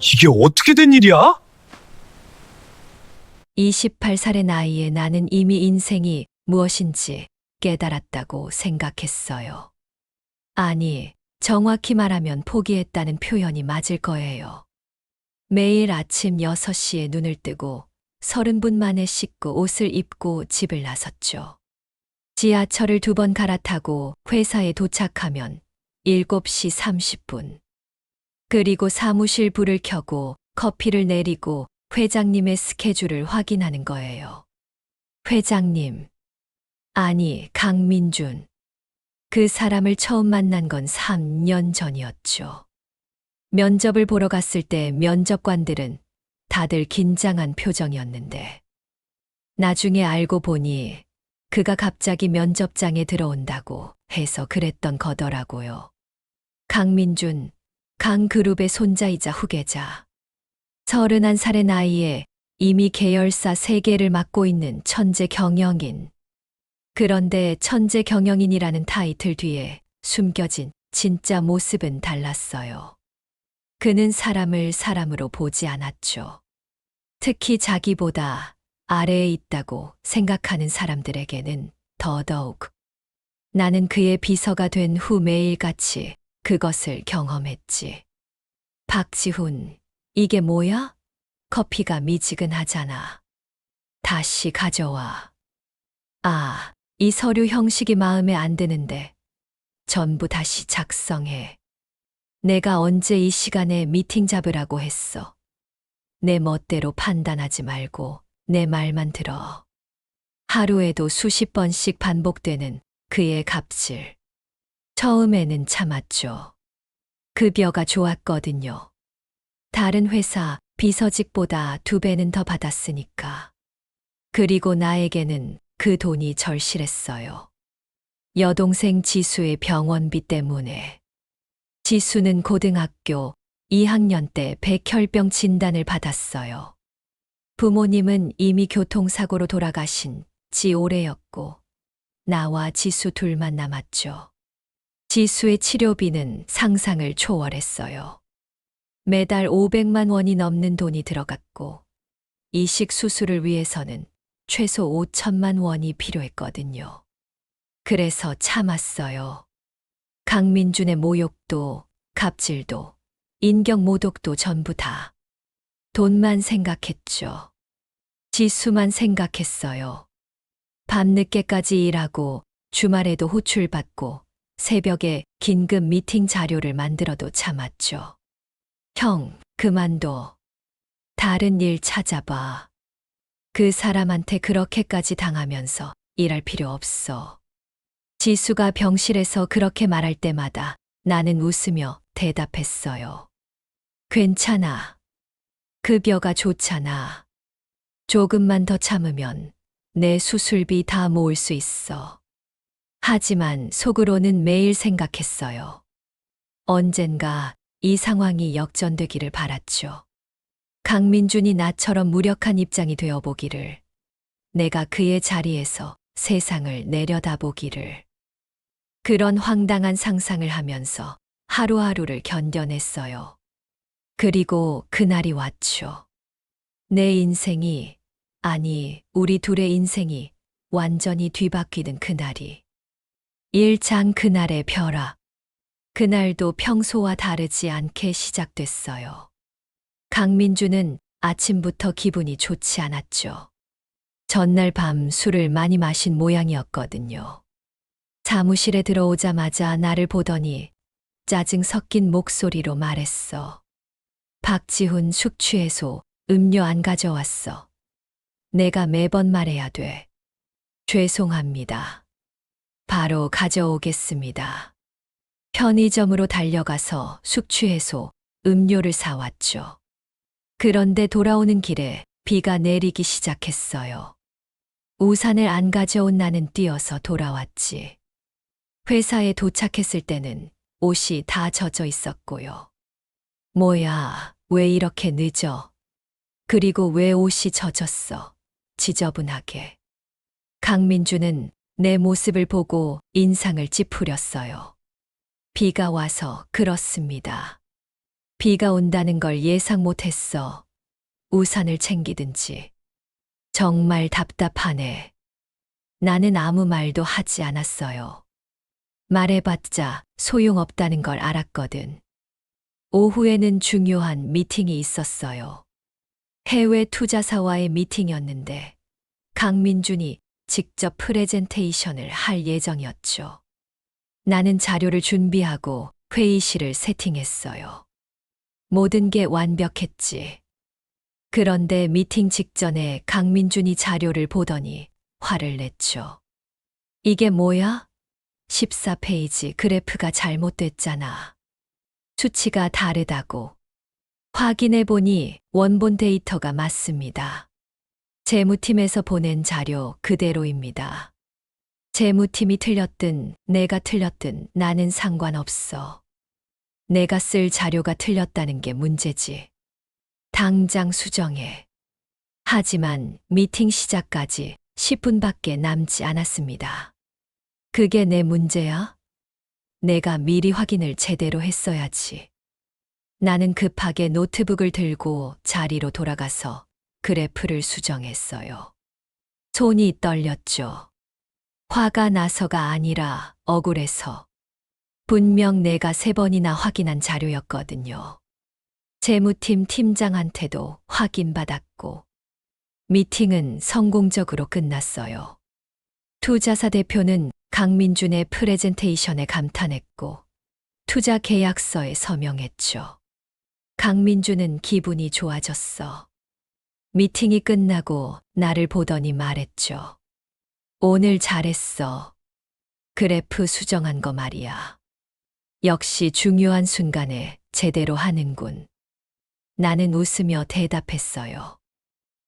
이게 어떻게 된 일이야? 28살의 나이에 나는 이미 인생이 무엇인지 깨달았다고 생각했어요. 아니, 정확히 말하면 포기했다는 표현이 맞을 거예요. 매일 아침 6시에 눈을 뜨고 30분 만에 씻고 옷을 입고 집을 나섰죠. 지하철을 2번 갈아타고 회사에 도착하면 7시 30분. 그리고 사무실 불을 켜고 커피를 내리고 회장님의 스케줄을 확인하는 거예요. 회장님. 아니, 강민준. 그 사람을 처음 만난 건 3년 전이었죠. 면접을 보러 갔을 때 면접관들은 다들 긴장한 표정이었는데, 나중에 알고 보니 그가 갑자기 면접장에 들어온다고 해서 그랬던 거더라고요. 강민준, 강그룹의 손자이자 후계자. 31살의 나이에 이미 계열사 3개를 맡고 있는 천재 경영인. 그런데 천재 경영인이라는 타이틀 뒤에 숨겨진 진짜 모습은 달랐어요. 그는 사람을 사람으로 보지 않았죠. 특히 자기보다 아래에 있다고 생각하는 사람들에게는 더더욱. 나는 그의 비서가 된 후 매일같이 그것을 경험했지. 박지훈, 이게 뭐야? 커피가 미지근하잖아. 다시 가져와. 아, 이 서류 형식이 마음에 안 드는데 전부 다시 작성해. 내가 언제 이 시간에 미팅 잡으라고 했어. 내 멋대로 판단하지 말고 내 말만 들어. 하루에도 수십 번씩 반복되는 그의 갑질. 처음에는 참았죠. 급여가 좋았거든요. 다른 회사 비서직보다 2배는 더 받았으니까. 그리고 나에게는 그 돈이 절실했어요. 여동생 지수의 병원비 때문에. 지수는 고등학교 2학년 때 백혈병 진단을 받았어요. 부모님은 이미 교통사고로 돌아가신 지 오래였고, 나와 지수 둘만 남았죠. 지수의 치료비는 상상을 초월했어요. 매달 500만 원이 넘는 돈이 들어갔고, 이식 수술을 위해서는 최소 5천만 원이 필요했거든요. 그래서 참았어요. 강민준의 모욕도, 갑질도, 인격 모독도 전부 다. 돈만 생각했죠. 지수만 생각했어요. 밤늦게까지 일하고 주말에도 호출받고 새벽에 긴급 미팅 자료를 만들어도 참았죠. 형, 그만둬. 다른 일 찾아봐. 그 사람한테 그렇게까지 당하면서 일할 필요 없어. 지수가 병실에서 그렇게 말할 때마다 나는 웃으며 대답했어요. 괜찮아. 급여가 좋잖아. 조금만 더 참으면 내 수술비 다 모을 수 있어. 하지만 속으로는 매일 생각했어요. 언젠가 이 상황이 역전되기를 바랐죠. 강민준이 나처럼 무력한 입장이 되어보기를. 내가 그의 자리에서 세상을 내려다보기를. 그런 황당한 상상을 하면서 하루하루를 견뎌냈어요. 그리고 그날이 왔죠. 내 인생이, 아니, 우리 둘의 인생이 완전히 뒤바뀌는 그날이. 일장 그날의 벼락. 그날도 평소와 다르지 않게 시작됐어요. 강민주는 아침부터 기분이 좋지 않았죠. 전날 밤 술을 많이 마신 모양이었거든요. 사무실에 들어오자마자 나를 보더니 짜증 섞인 목소리로 말했어. 박지훈 숙취해소 음료 안 가져왔어. 내가 매번 말해야 돼. 죄송합니다. 바로 가져오겠습니다. 편의점으로 달려가서 숙취해소 음료를 사왔죠. 그런데 돌아오는 길에 비가 내리기 시작했어요. 우산을 안 가져온 나는 뛰어서 돌아왔지. 회사에 도착했을 때는 옷이 다 젖어 있었고요. 뭐야, 왜 이렇게 늦어? 그리고 왜 옷이 젖었어? 지저분하게. 강민주는 내 모습을 보고 인상을 찌푸렸어요. 비가 와서 그렇습니다. 비가 온다는 걸 예상 못했어. 우산을 챙기든지. 정말 답답하네. 나는 아무 말도 하지 않았어요. 말해봤자 소용없다는 걸 알았거든. 오후에는 중요한 미팅이 있었어요. 해외 투자사와의 미팅이었는데 강민준이 직접 프레젠테이션을 할 예정이었죠. 나는 자료를 준비하고 회의실을 세팅했어요. 모든 게 완벽했지. 그런데 미팅 직전에 강민준이 자료를 보더니 화를 냈죠. 이게 뭐야? 14페이지 그래프가 잘못됐잖아. 수치가 다르다고. 확인해 보니 원본 데이터가 맞습니다. 재무팀에서 보낸 자료 그대로입니다. 재무팀이 틀렸든 내가 틀렸든 나는 상관없어. 내가 쓸 자료가 틀렸다는 게 문제지. 당장 수정해. 하지만 미팅 시작까지 10분밖에 남지 않았습니다. 그게 내 문제야? 내가 미리 확인을 제대로 했어야지. 나는 급하게 노트북을 들고 자리로 돌아가서 그래프를 수정했어요. 손이 떨렸죠. 화가 나서가 아니라 억울해서. 분명 내가 3번이나 확인한 자료였거든요. 재무팀 팀장한테도 확인받았고. 미팅은 성공적으로 끝났어요. 투자사 대표는 강민준의 프레젠테이션에 감탄했고 투자 계약서에 서명했죠. 강민준은 기분이 좋아졌어. 미팅이 끝나고 나를 보더니 말했죠. 오늘 잘했어. 그래프 수정한 거 말이야. 역시 중요한 순간에 제대로 하는군. 나는 웃으며 대답했어요.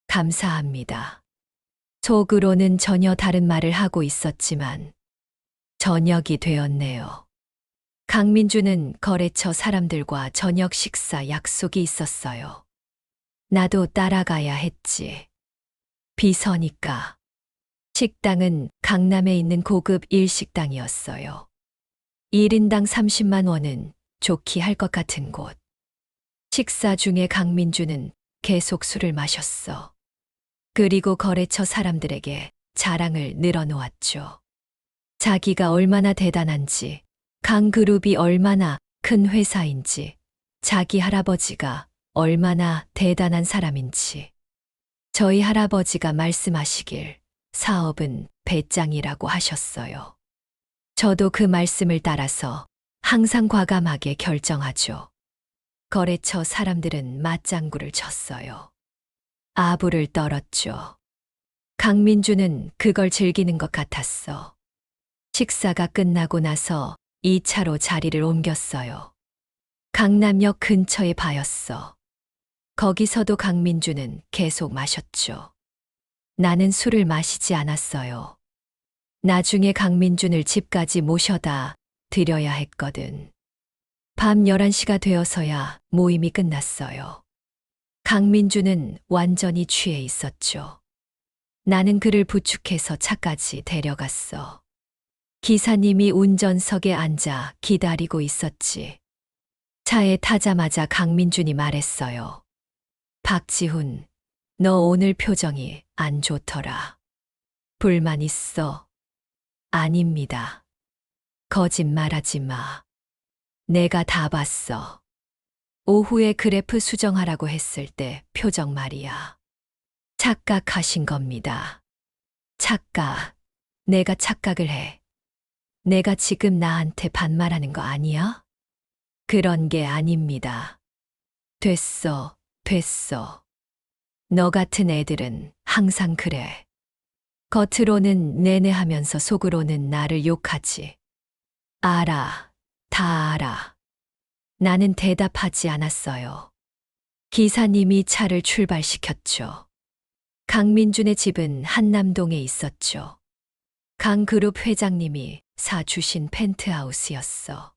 감사합니다. 속으로는 전혀 다른 말을 하고 있었지만 저녁이 되었네요. 강민주는 거래처 사람들과 저녁 식사 약속이 있었어요. 나도 따라가야 했지. 비서니까. 식당은 강남에 있는 고급 일식당이었어요. 1인당 30만 원은 좋게 할 것 같은 곳. 식사 중에 강민주는 계속 술을 마셨어. 그리고 거래처 사람들에게 자랑을 늘어놓았죠. 자기가 얼마나 대단한지, 강그룹이 얼마나 큰 회사인지, 자기 할아버지가 얼마나 대단한 사람인지. 저희 할아버지가 말씀하시길 사업은 배짱이라고 하셨어요. 저도 그 말씀을 따라서 항상 과감하게 결정하죠. 거래처 사람들은 맞장구를 쳤어요. 아부를 떨었죠. 강민주는 그걸 즐기는 것 같았어. 식사가 끝나고 나서 2차로 자리를 옮겼어요. 강남역 근처의 바였어. 거기서도 강민주는 계속 마셨죠. 나는 술을 마시지 않았어요. 나중에 강민준을 집까지 모셔다 드려야 했거든. 밤 11시가 되어서야 모임이 끝났어요. 강민주는 완전히 취해 있었죠. 나는 그를 부축해서 차까지 데려갔어. 기사님이 운전석에 앉아 기다리고 있었지. 차에 타자마자 강민준이 말했어요. 박지훈, 너 오늘 표정이 안 좋더라. 불만 있어? 아닙니다. 거짓말하지 마. 내가 다 봤어. 오후에 그래프 수정하라고 했을 때 표정 말이야. 착각하신 겁니다. 착각. 내가 착각을 해. 내가 지금 나한테 반말하는 거 아니야? 그런 게 아닙니다. 됐어, 됐어. 너 같은 애들은 항상 그래. 겉으로는 내내 하면서 속으로는 나를 욕하지. 알아, 다 알아. 나는 대답하지 않았어요. 기사님이 차를 출발시켰죠. 강민준의 집은 한남동에 있었죠. 강그룹 회장님이 사주신 펜트하우스였어.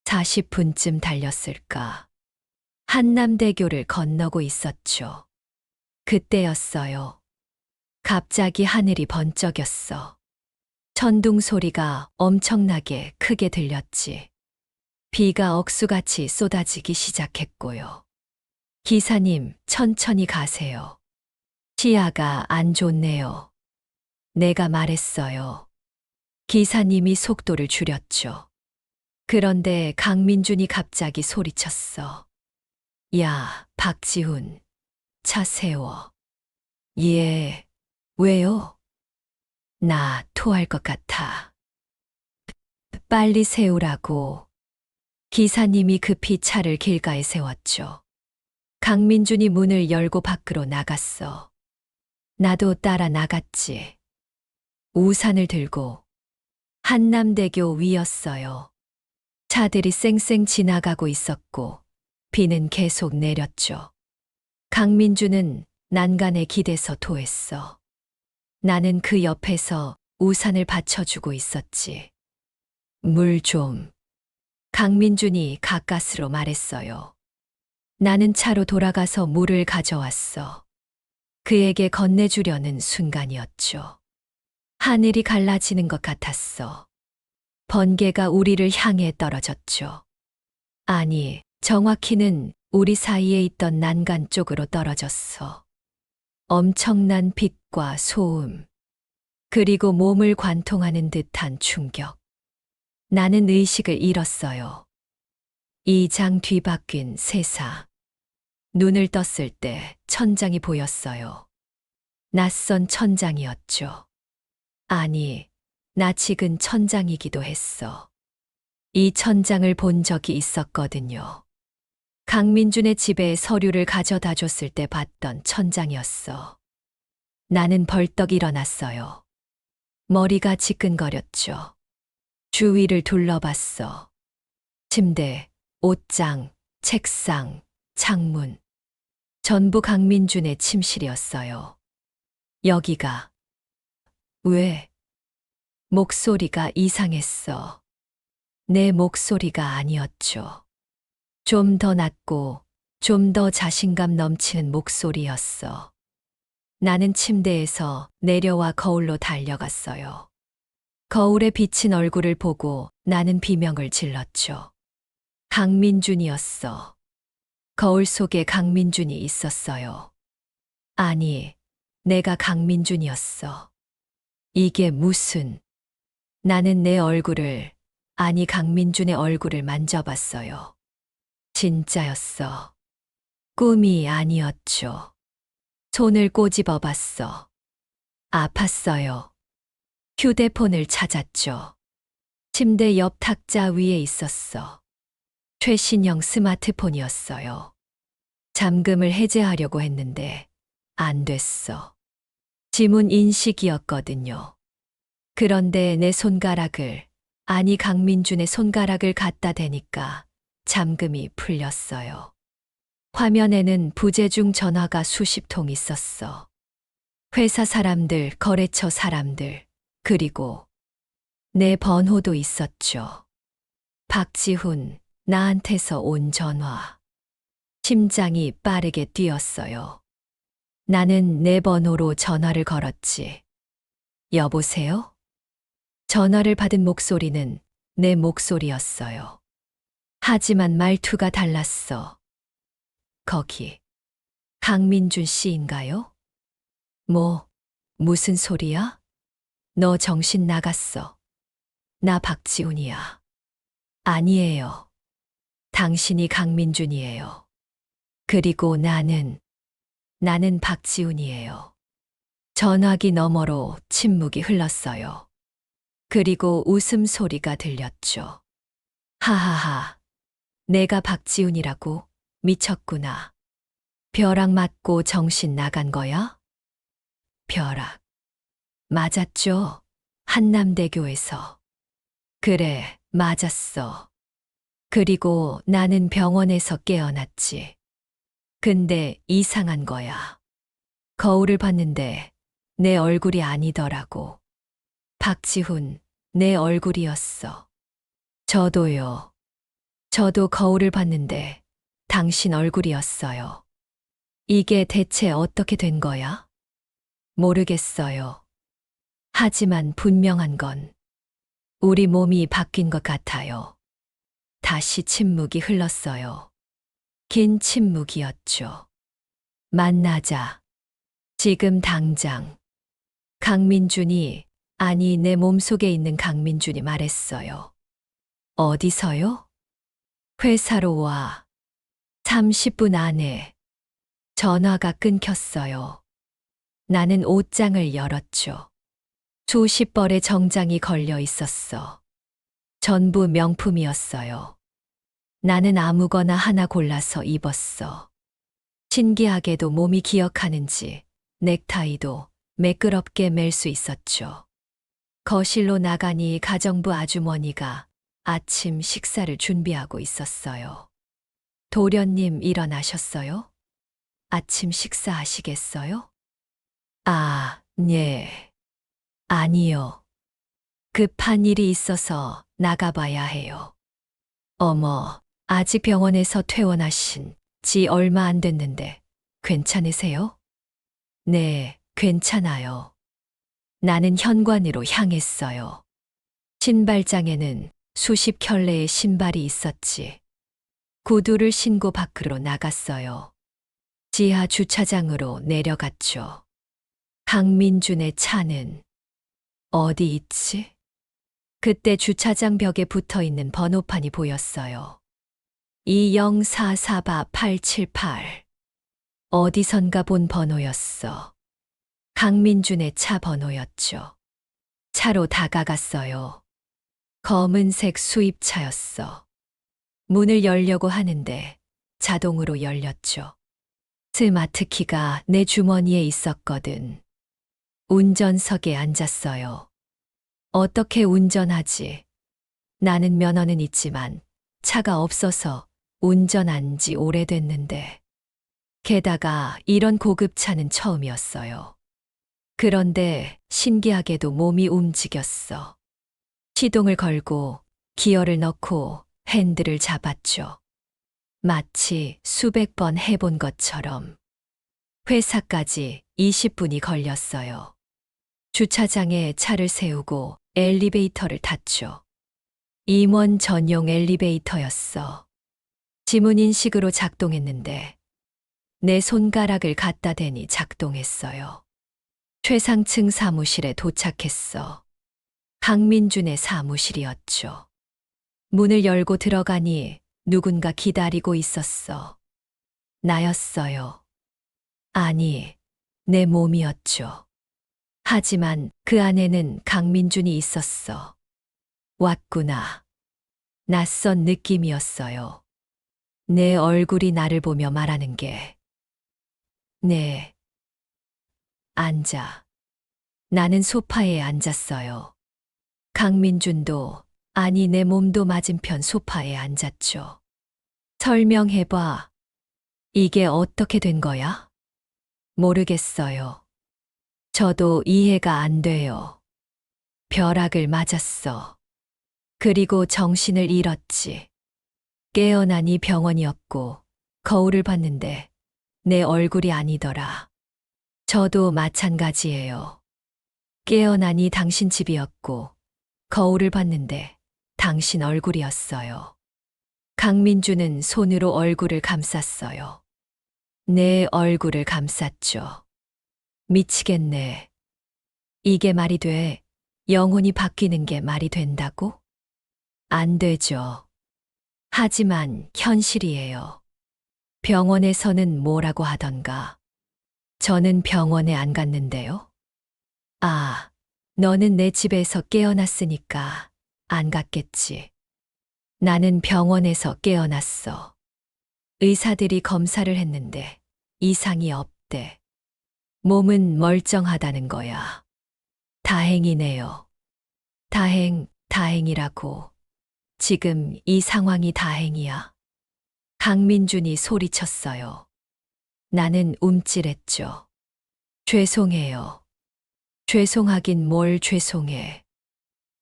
40분쯤 달렸을까. 한남대교를 건너고 있었죠. 그때였어요. 갑자기 하늘이 번쩍였어. 천둥 소리가 엄청나게 크게 들렸지. 비가 억수같이 쏟아지기 시작했고요. 기사님, 천천히 가세요. 시야가 안 좋네요. 내가 말했어요. 기사님이 속도를 줄였죠. 그런데 강민준이 갑자기 소리쳤어. 야, 박지훈, 차 세워. 예, 왜요? 나 토할 것 같아. 빨리 세우라고. 기사님이 급히 차를 길가에 세웠죠. 강민준이 문을 열고 밖으로 나갔어. 나도 따라 나갔지. 우산을 들고 한남대교 위였어요. 차들이 쌩쌩 지나가고 있었고 비는 계속 내렸죠. 강민주는 난간에 기대서 토했어. 나는 그 옆에서 우산을 받쳐주고 있었지. 물 좀. 강민준이 가까스로 말했어요. 나는 차로 돌아가서 물을 가져왔어. 그에게 건네주려는 순간이었죠. 하늘이 갈라지는 것 같았어. 번개가 우리를 향해 떨어졌죠. 아니, 정확히는 우리 사이에 있던 난간 쪽으로 떨어졌어. 엄청난 빛과 소음, 그리고 몸을 관통하는 듯한 충격. 나는 의식을 잃었어요. 이 장 뒤바뀐 세상. 눈을 떴을 때 천장이 보였어요. 낯선 천장이었죠. 아니, 낯익은 천장이기도 했어. 이 천장을 본 적이 있었거든요. 강민준의 집에 서류를 가져다 줬을 때 봤던 천장이었어. 나는 벌떡 일어났어요. 머리가 지끈거렸죠. 주위를 둘러봤어. 침대, 옷장, 책상, 창문. 전부 강민준의 침실이었어요. 여기가. 왜? 목소리가 이상했어. 내 목소리가 아니었죠. 좀 더 낮고 좀 더 자신감 넘치는 목소리였어. 나는 침대에서 내려와 거울로 달려갔어요. 거울에 비친 얼굴을 보고 나는 비명을 질렀죠. 강민준이었어. 거울 속에 강민준이 있었어요. 아니, 내가 강민준이었어. 이게 무슨... 나는 내 얼굴을, 아니 강민준의 얼굴을 만져봤어요. 진짜였어. 꿈이 아니었죠. 손을 꼬집어 봤어. 아팠어요. 휴대폰을 찾았죠. 침대 옆 탁자 위에 있었어. 최신형 스마트폰이었어요. 잠금을 해제하려고 했는데 안 됐어. 지문 인식이었거든요. 그런데 내 손가락을, 아니 강민준의 손가락을 갖다 대니까 잠금이 풀렸어요. 화면에는 부재중 전화가 수십 통 있었어. 회사 사람들, 거래처 사람들, 그리고 내 번호도 있었죠. 박지훈, 나한테서 온 전화. 심장이 빠르게 뛰었어요. 나는 내 번호로 전화를 걸었지. 여보세요? 전화를 받은 목소리는 내 목소리였어요. 하지만 말투가 달랐어. 거기, 강민준 씨인가요? 무슨 소리야? 너 정신 나갔어. 나 박지훈이야. 아니에요. 당신이 강민준이에요. 그리고 나는 박지훈이에요. 전화기 너머로 침묵이 흘렀어요. 그리고 웃음소리가 들렸죠. 하하하. 내가 박지훈이라고? 미쳤구나. 벼락 맞고 정신 나간 거야? 벼락. 맞았죠? 한남대교에서. 그래, 맞았어. 그리고 나는 병원에서 깨어났지. 근데 이상한 거야. 거울을 봤는데 내 얼굴이 아니더라고. 박지훈, 내 얼굴이었어. 저도요. 저도 거울을 봤는데 당신 얼굴이었어요. 이게 대체 어떻게 된 거야? 모르겠어요. 하지만 분명한 건 우리 몸이 바뀐 것 같아요. 다시 침묵이 흘렀어요. 긴 침묵이었죠. 만나자. 지금 당장. 강민준이, 아니 내 몸속에 있는 강민준이 말했어요. 어디서요? 회사로 와. 30분 안에. 전화가 끊겼어요. 나는 옷장을 열었죠. 수십 벌의 정장이 걸려 있었어. 전부 명품이었어요. 나는 아무거나 하나 골라서 입었어. 신기하게도 몸이 기억하는지 넥타이도 매끄럽게 맬 수 있었죠. 거실로 나가니 가정부 아주머니가 아침 식사를 준비하고 있었어요. 도련님 일어나셨어요? 아침 식사하시겠어요? 아, 네. 아니요. 급한 일이 있어서 나가봐야 해요. 어머, 아직 병원에서 퇴원하신 지 얼마 안 됐는데 괜찮으세요? 네, 괜찮아요. 나는 현관으로 향했어요. 신발장에는 수십 켤레의 신발이 있었지. 구두를 신고 밖으로 나갔어요. 지하 주차장으로 내려갔죠. 강민준의 차는 어디 있지? 그때 주차장 벽에 붙어 있는 번호판이 보였어요. 2044878. 어디선가 본 번호였어. 강민준의 차 번호였죠. 차로 다가갔어요. 검은색 수입차였어. 문을 열려고 하는데 자동으로 열렸죠. 스마트키가 내 주머니에 있었거든. 운전석에 앉았어요. 어떻게 운전하지? 나는 면허는 있지만 차가 없어서 운전한 지 오래됐는데. 게다가 이런 고급차는 처음이었어요. 그런데 신기하게도 몸이 움직였어. 시동을 걸고 기어를 넣고 핸들을 잡았죠. 마치 수백 번 해본 것처럼. 회사까지 20분이 걸렸어요. 주차장에 차를 세우고 엘리베이터를 탔죠. 임원 전용 엘리베이터였어. 지문 인식으로 작동했는데 내 손가락을 갖다 대니 작동했어요. 최상층 사무실에 도착했어. 강민준의 사무실이었죠. 문을 열고 들어가니 누군가 기다리고 있었어. 나였어요. 아니, 내 몸이었죠. 하지만 그 안에는 강민준이 있었어. 왔구나. 낯선 느낌이었어요. 내 얼굴이 나를 보며 말하는 게. 네. 앉아. 나는 소파에 앉았어요. 강민준도, 아니 내 몸도 맞은편 소파에 앉았죠. 설명해봐. 이게 어떻게 된 거야? 모르겠어요. 저도 이해가 안 돼요. 벼락을 맞았어. 그리고 정신을 잃었지. 깨어나니 병원이었고 거울을 봤는데 내 얼굴이 아니더라. 저도 마찬가지예요. 깨어나니 당신 집이었고 거울을 봤는데 당신 얼굴이었어요. 강민주는 손으로 얼굴을 감쌌어요. 내 얼굴을 감쌌죠. 미치겠네. 이게 말이 돼? 영혼이 바뀌는 게 말이 된다고? 안 되죠. 하지만 현실이에요. 병원에서는 뭐라고 하던가. 저는 병원에 안 갔는데요. 아, 너는 내 집에서 깨어났으니까 안 갔겠지. 나는 병원에서 깨어났어. 의사들이 검사를 했는데 이상이 없대. 몸은 멀쩡하다는 거야. 다행이네요. 다행이라고. 지금 이 상황이 다행이야. 강민준이 소리쳤어요. 나는 움찔했죠. 죄송해요. 죄송하긴 뭘 죄송해.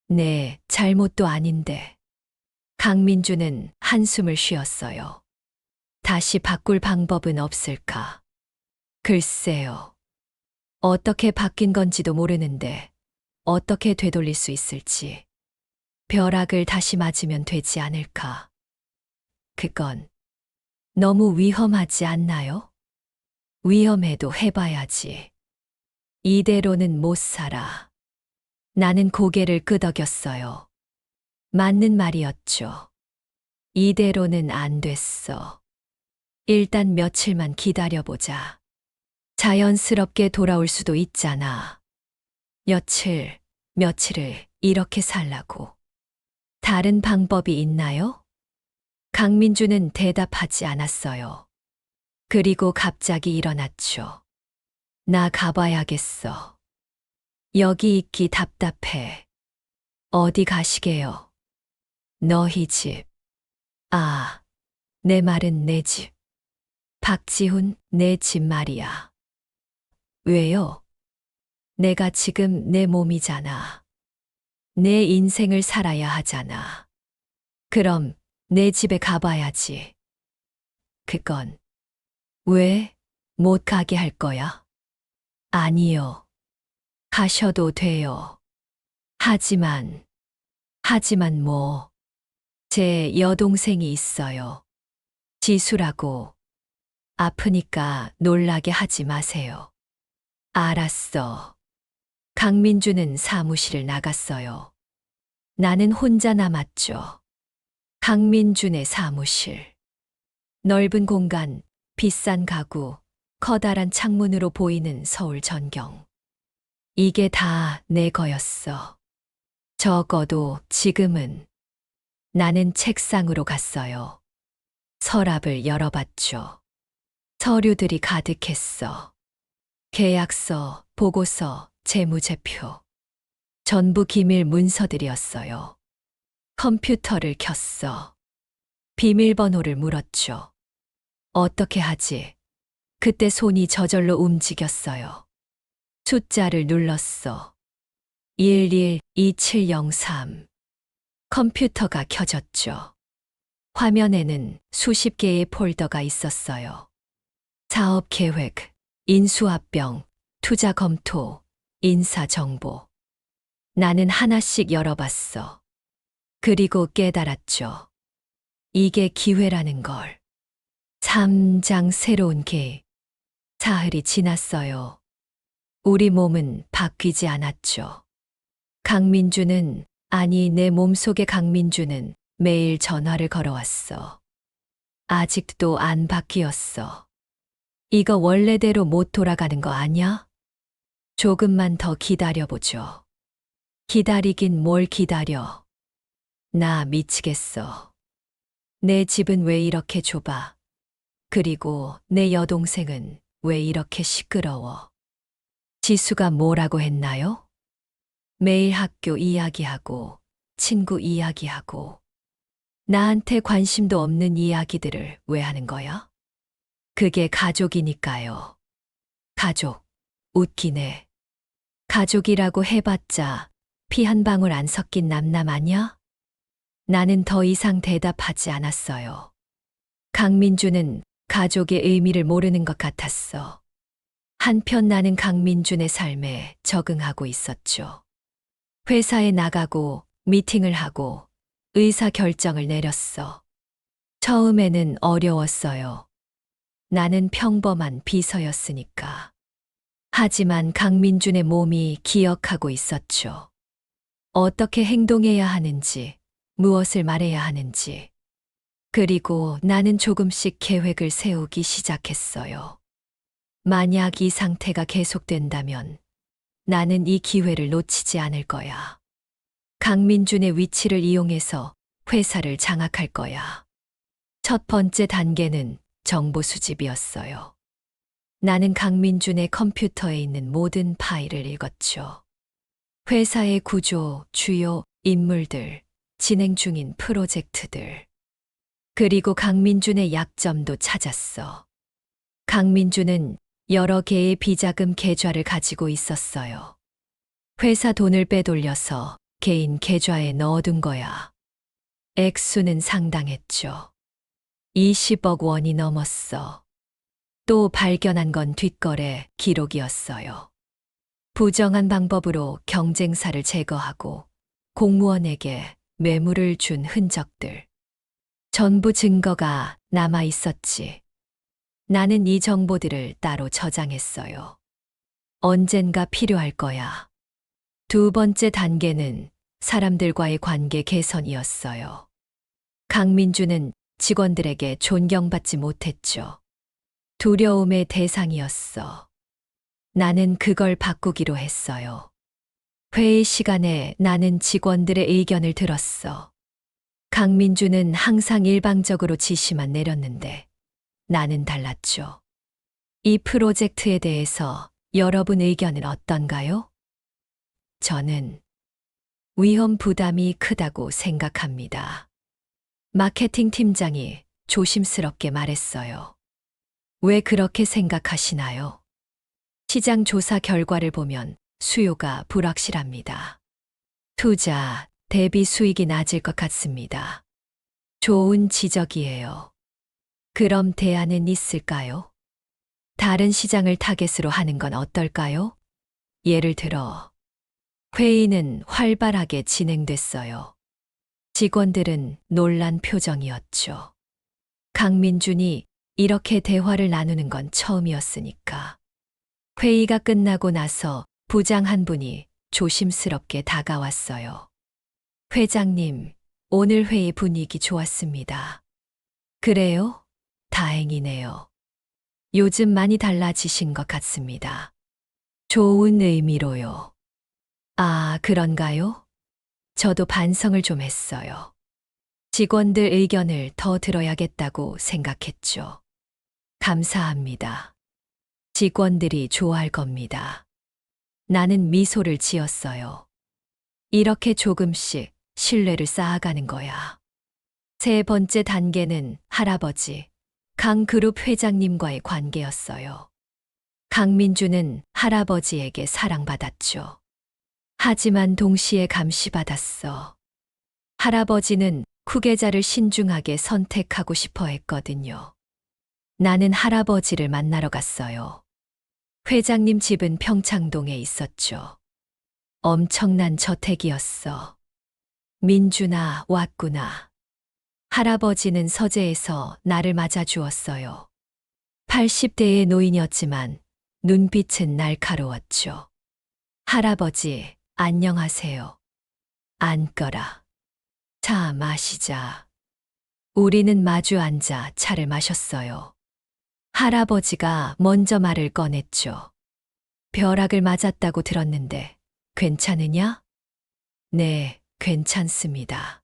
네, 잘못도 아닌데. 강민주는 한숨을 쉬었어요. 다시 바꿀 방법은 없을까? 글쎄요. 어떻게 바뀐 건지도 모르는데 어떻게 되돌릴 수 있을지. 벼락을 다시 맞으면 되지 않을까? 그건 너무 위험하지 않나요? 위험해도 해봐야지. 이대로는 못 살아. 나는 고개를 끄덕였어요. 맞는 말이었죠. 이대로는 안 됐어. 일단 며칠만 기다려보자. 자연스럽게 돌아올 수도 있잖아. 며칠을 이렇게 살라고. 다른 방법이 있나요? 강민주는 대답하지 않았어요. 그리고 갑자기 일어났죠. 나 가봐야겠어. 여기 있기 답답해. 어디 가시게요? 너희 집. 아, 내 말은 내 집. 박지훈, 내 집 말이야. 왜요? 내가 지금 내 몸이잖아. 내 인생을 살아야 하잖아. 그럼 내 집에 가봐야지. 그건 왜 못 가게 할 거야? 아니요. 가셔도 돼요. 하지만 뭐, 제 여동생이 있어요. 지수라고. 아프니까 놀라게 하지 마세요. 알았어. 강민주는 사무실을 나갔어요. 나는 혼자 남았죠. 강민준의 사무실. 넓은 공간, 비싼 가구, 커다란 창문으로 보이는 서울 전경. 이게 다 내 거였어. 적어도 지금은. 나는 책상으로 갔어요. 서랍을 열어봤죠. 서류들이 가득했어. 계약서, 보고서, 재무제표. 전부 기밀 문서들이었어요. 컴퓨터를 켰어. 비밀번호를 물었죠. 어떻게 하지? 그때 손이 저절로 움직였어요. 숫자를 눌렀어. 112703. 컴퓨터가 켜졌죠. 화면에는 수십 개의 폴더가 있었어요. 사업 계획, 인수합병, 투자 검토, 인사 정보. 나는 하나씩 열어봤어. 그리고 깨달았죠. 이게 기회라는 걸. 3장 새로운 계획. 사흘이 지났어요. 우리 몸은 바뀌지 않았죠. 강민주는, 아니 내 몸속의 강민주는 매일 전화를 걸어왔어. 아직도 안 바뀌었어. 이거 원래대로 못 돌아가는 거 아냐? 조금만 더 기다려보죠. 기다리긴 뭘 기다려. 나 미치겠어. 내 집은 왜 이렇게 좁아? 그리고 내 여동생은 왜 이렇게 시끄러워? 지수가 뭐라고 했나요? 매일 학교 이야기하고, 친구 이야기하고, 나한테 관심도 없는 이야기들을 왜 하는 거야? 그게 가족이니까요. 가족, 웃기네. 가족이라고 해봤자 피 한 방울 안 섞인 남남 아냐? 나는 더 이상 대답하지 않았어요. 강민주는 가족의 의미를 모르는 것 같았어. 한편 나는 강민준의 삶에 적응하고 있었죠. 회사에 나가고 미팅을 하고 의사 결정을 내렸어. 처음에는 어려웠어요. 나는 평범한 비서였으니까. 하지만 강민준의 몸이 기억하고 있었죠. 어떻게 행동해야 하는지, 무엇을 말해야 하는지. 그리고 나는 조금씩 계획을 세우기 시작했어요. 만약 이 상태가 계속된다면 나는 이 기회를 놓치지 않을 거야. 강민준의 위치를 이용해서 회사를 장악할 거야. 첫 번째 단계는 정보 수집이었어요. 나는 강민준의 컴퓨터에 있는 모든 파일을 읽었죠. 회사의 구조, 주요 인물들, 진행 중인 프로젝트들. 그리고 강민준의 약점도 찾았어. 강민준은 여러 개의 비자금 계좌를 가지고 있었어요. 회사 돈을 빼돌려서 개인 계좌에 넣어둔 거야. 액수는 상당했죠. 20억 원이 넘었어. 또 발견한 건 뒷거래 기록이었어요. 부정한 방법으로 경쟁사를 제거하고 공무원에게 뇌물을 준 흔적들. 전부 증거가 남아 있었지. 나는 이 정보들을 따로 저장했어요. 언젠가 필요할 거야. 두 번째 단계는 사람들과의 관계 개선이었어요. 강민주는 직원들에게 존경받지 못했죠. 두려움의 대상이었어. 나는 그걸 바꾸기로 했어요. 회의 시간에 나는 직원들의 의견을 들었어. 강민주는 항상 일방적으로 지시만 내렸는데 나는 달랐죠. 이 프로젝트에 대해서 여러분 의견은 어떤가요? 저는 위험 부담이 크다고 생각합니다. 마케팅 팀장이 조심스럽게 말했어요. 왜 그렇게 생각하시나요? 시장 조사 결과를 보면 수요가 불확실합니다. 투자 대비 수익이 낮을 것 같습니다. 좋은 지적이에요. 그럼 대안은 있을까요? 다른 시장을 타겟으로 하는 건 어떨까요? 예를 들어, 회의는 활발하게 진행됐어요. 직원들은 놀란 표정이었죠. 강민준이 이렇게 대화를 나누는 건 처음이었으니까. 회의가 끝나고 나서 부장 한 분이 조심스럽게 다가왔어요. 회장님, 오늘 회의 분위기 좋았습니다. 그래요? 다행이네요. 요즘 많이 달라지신 것 같습니다. 좋은 의미로요. 아, 그런가요? 저도 반성을 좀 했어요. 직원들 의견을 더 들어야겠다고 생각했죠. 감사합니다. 직원들이 좋아할 겁니다. 나는 미소를 지었어요. 이렇게 조금씩 신뢰를 쌓아가는 거야. 세 번째 단계는 할아버지, 강그룹 회장님과의 관계였어요. 강민주는 할아버지에게 사랑받았죠. 하지만 동시에 감시받았어. 할아버지는 후계자를 신중하게 선택하고 싶어 했거든요. 나는 할아버지를 만나러 갔어요. 회장님 집은 평창동에 있었죠. 엄청난 저택이었어. 민준아, 왔구나. 할아버지는 서재에서 나를 맞아주었어요. 80대의 노인이었지만 눈빛은 날카로웠죠. 할아버지, 안녕하세요. 앉거라. 차 마시자. 우리는 마주 앉아 차를 마셨어요. 할아버지가 먼저 말을 꺼냈죠. 벼락을 맞았다고 들었는데 괜찮으냐? 네, 괜찮습니다.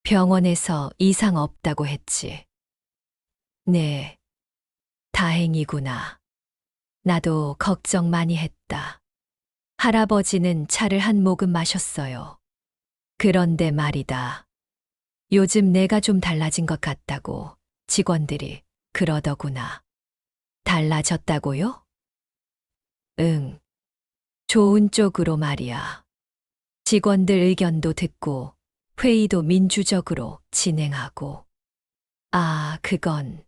병원에서 이상 없다고 했지. 네, 다행이구나. 나도 걱정 많이 했다. 할아버지는 차를 한 모금 마셨어요. 그런데 말이다. 요즘 내가 좀 달라진 것 같다고 직원들이 그러더구나. 달라졌다고요? 응. 좋은 쪽으로 말이야. 직원들 의견도 듣고 회의도 민주적으로 진행하고. 아, 그건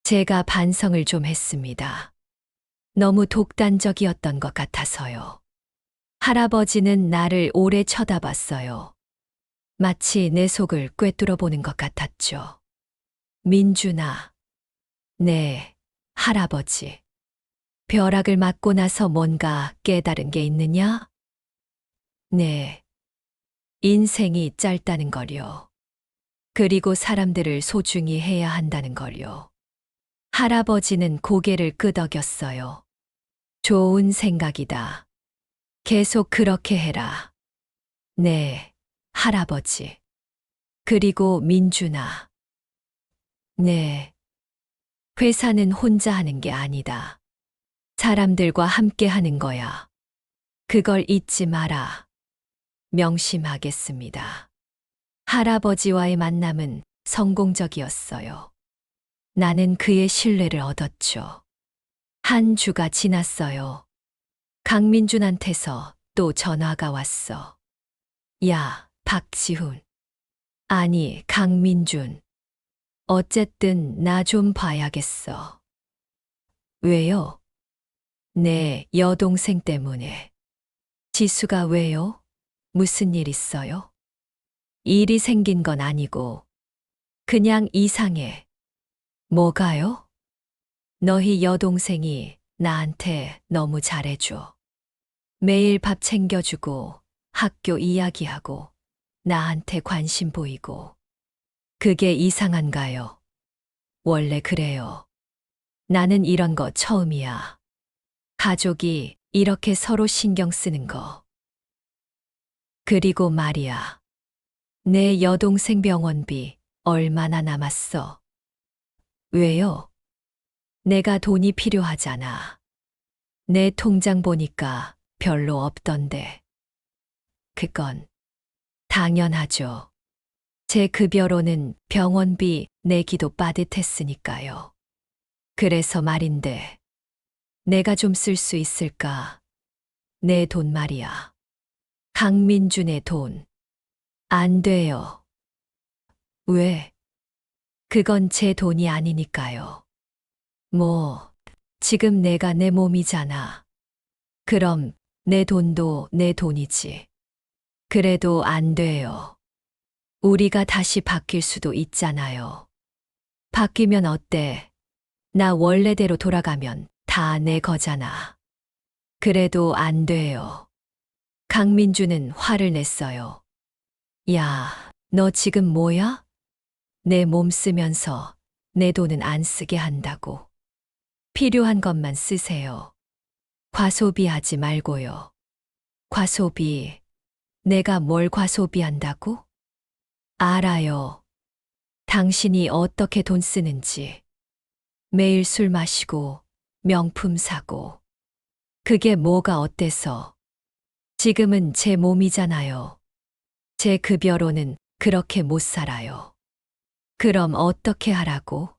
제가 반성을 좀 했습니다. 너무 독단적이었던 것 같아서요. 할아버지는 나를 오래 쳐다봤어요. 마치 내 속을 꿰뚫어 보는 것 같았죠. 민준아. 네, 할아버지. 벼락을 맞고 나서 뭔가 깨달은 게 있느냐? 네. 인생이 짧다는 걸요. 그리고 사람들을 소중히 해야 한다는 걸요. 할아버지는 고개를 끄덕였어요. 좋은 생각이다. 계속 그렇게 해라. 네, 할아버지. 그리고 민준아. 네. 회사는 혼자 하는 게 아니다. 사람들과 함께 하는 거야. 그걸 잊지 마라. 명심하겠습니다. 할아버지와의 만남은 성공적이었어요. 나는 그의 신뢰를 얻었죠. 한 주가 지났어요. 강민준한테서 또 전화가 왔어. 야, 박지훈. 아니, 강민준. 어쨌든 나 좀 봐야겠어. 왜요? 내 여동생 때문에. 지수가 왜요? 무슨 일 있어요? 일이 생긴 건 아니고 그냥 이상해. 뭐가요? 너희 여동생이 나한테 너무 잘해줘. 매일 밥 챙겨주고, 학교 이야기하고, 나한테 관심 보이고. 그게 이상한가요? 원래 그래요. 나는 이런 거 처음이야. 가족이 이렇게 서로 신경 쓰는 거. 그리고 말이야. 내 여동생 병원비 얼마나 남았어? 왜요? 내가 돈이 필요하잖아. 내 통장 보니까 별로 없던데. 그건 당연하죠. 제 급여로는 병원비 내기도 빠듯했으니까요. 그래서 말인데, 내가 좀 쓸 수 있을까? 내 돈 말이야. 강민준의 돈. 안 돼요. 왜? 그건 제 돈이 아니니까요. 뭐, 지금 내가 내 몸이잖아. 그럼 내 돈도 내 돈이지. 그래도 안 돼요. 우리가 다시 바뀔 수도 있잖아요. 바뀌면 어때? 나 원래대로 돌아가면 다 내 거잖아. 그래도 안 돼요. 강민주는 화를 냈어요. 야, 너 지금 뭐야? 내 몸 쓰면서 내 돈은 안 쓰게 한다고. 필요한 것만 쓰세요. 과소비하지 말고요. 과소비. 내가 뭘 과소비한다고? 알아요. 당신이 어떻게 돈 쓰는지. 매일 술 마시고 명품 사고. 그게 뭐가 어때서? 지금은 제 몸이잖아요. 제 급여로는 그렇게 못 살아요. 그럼 어떻게 하라고?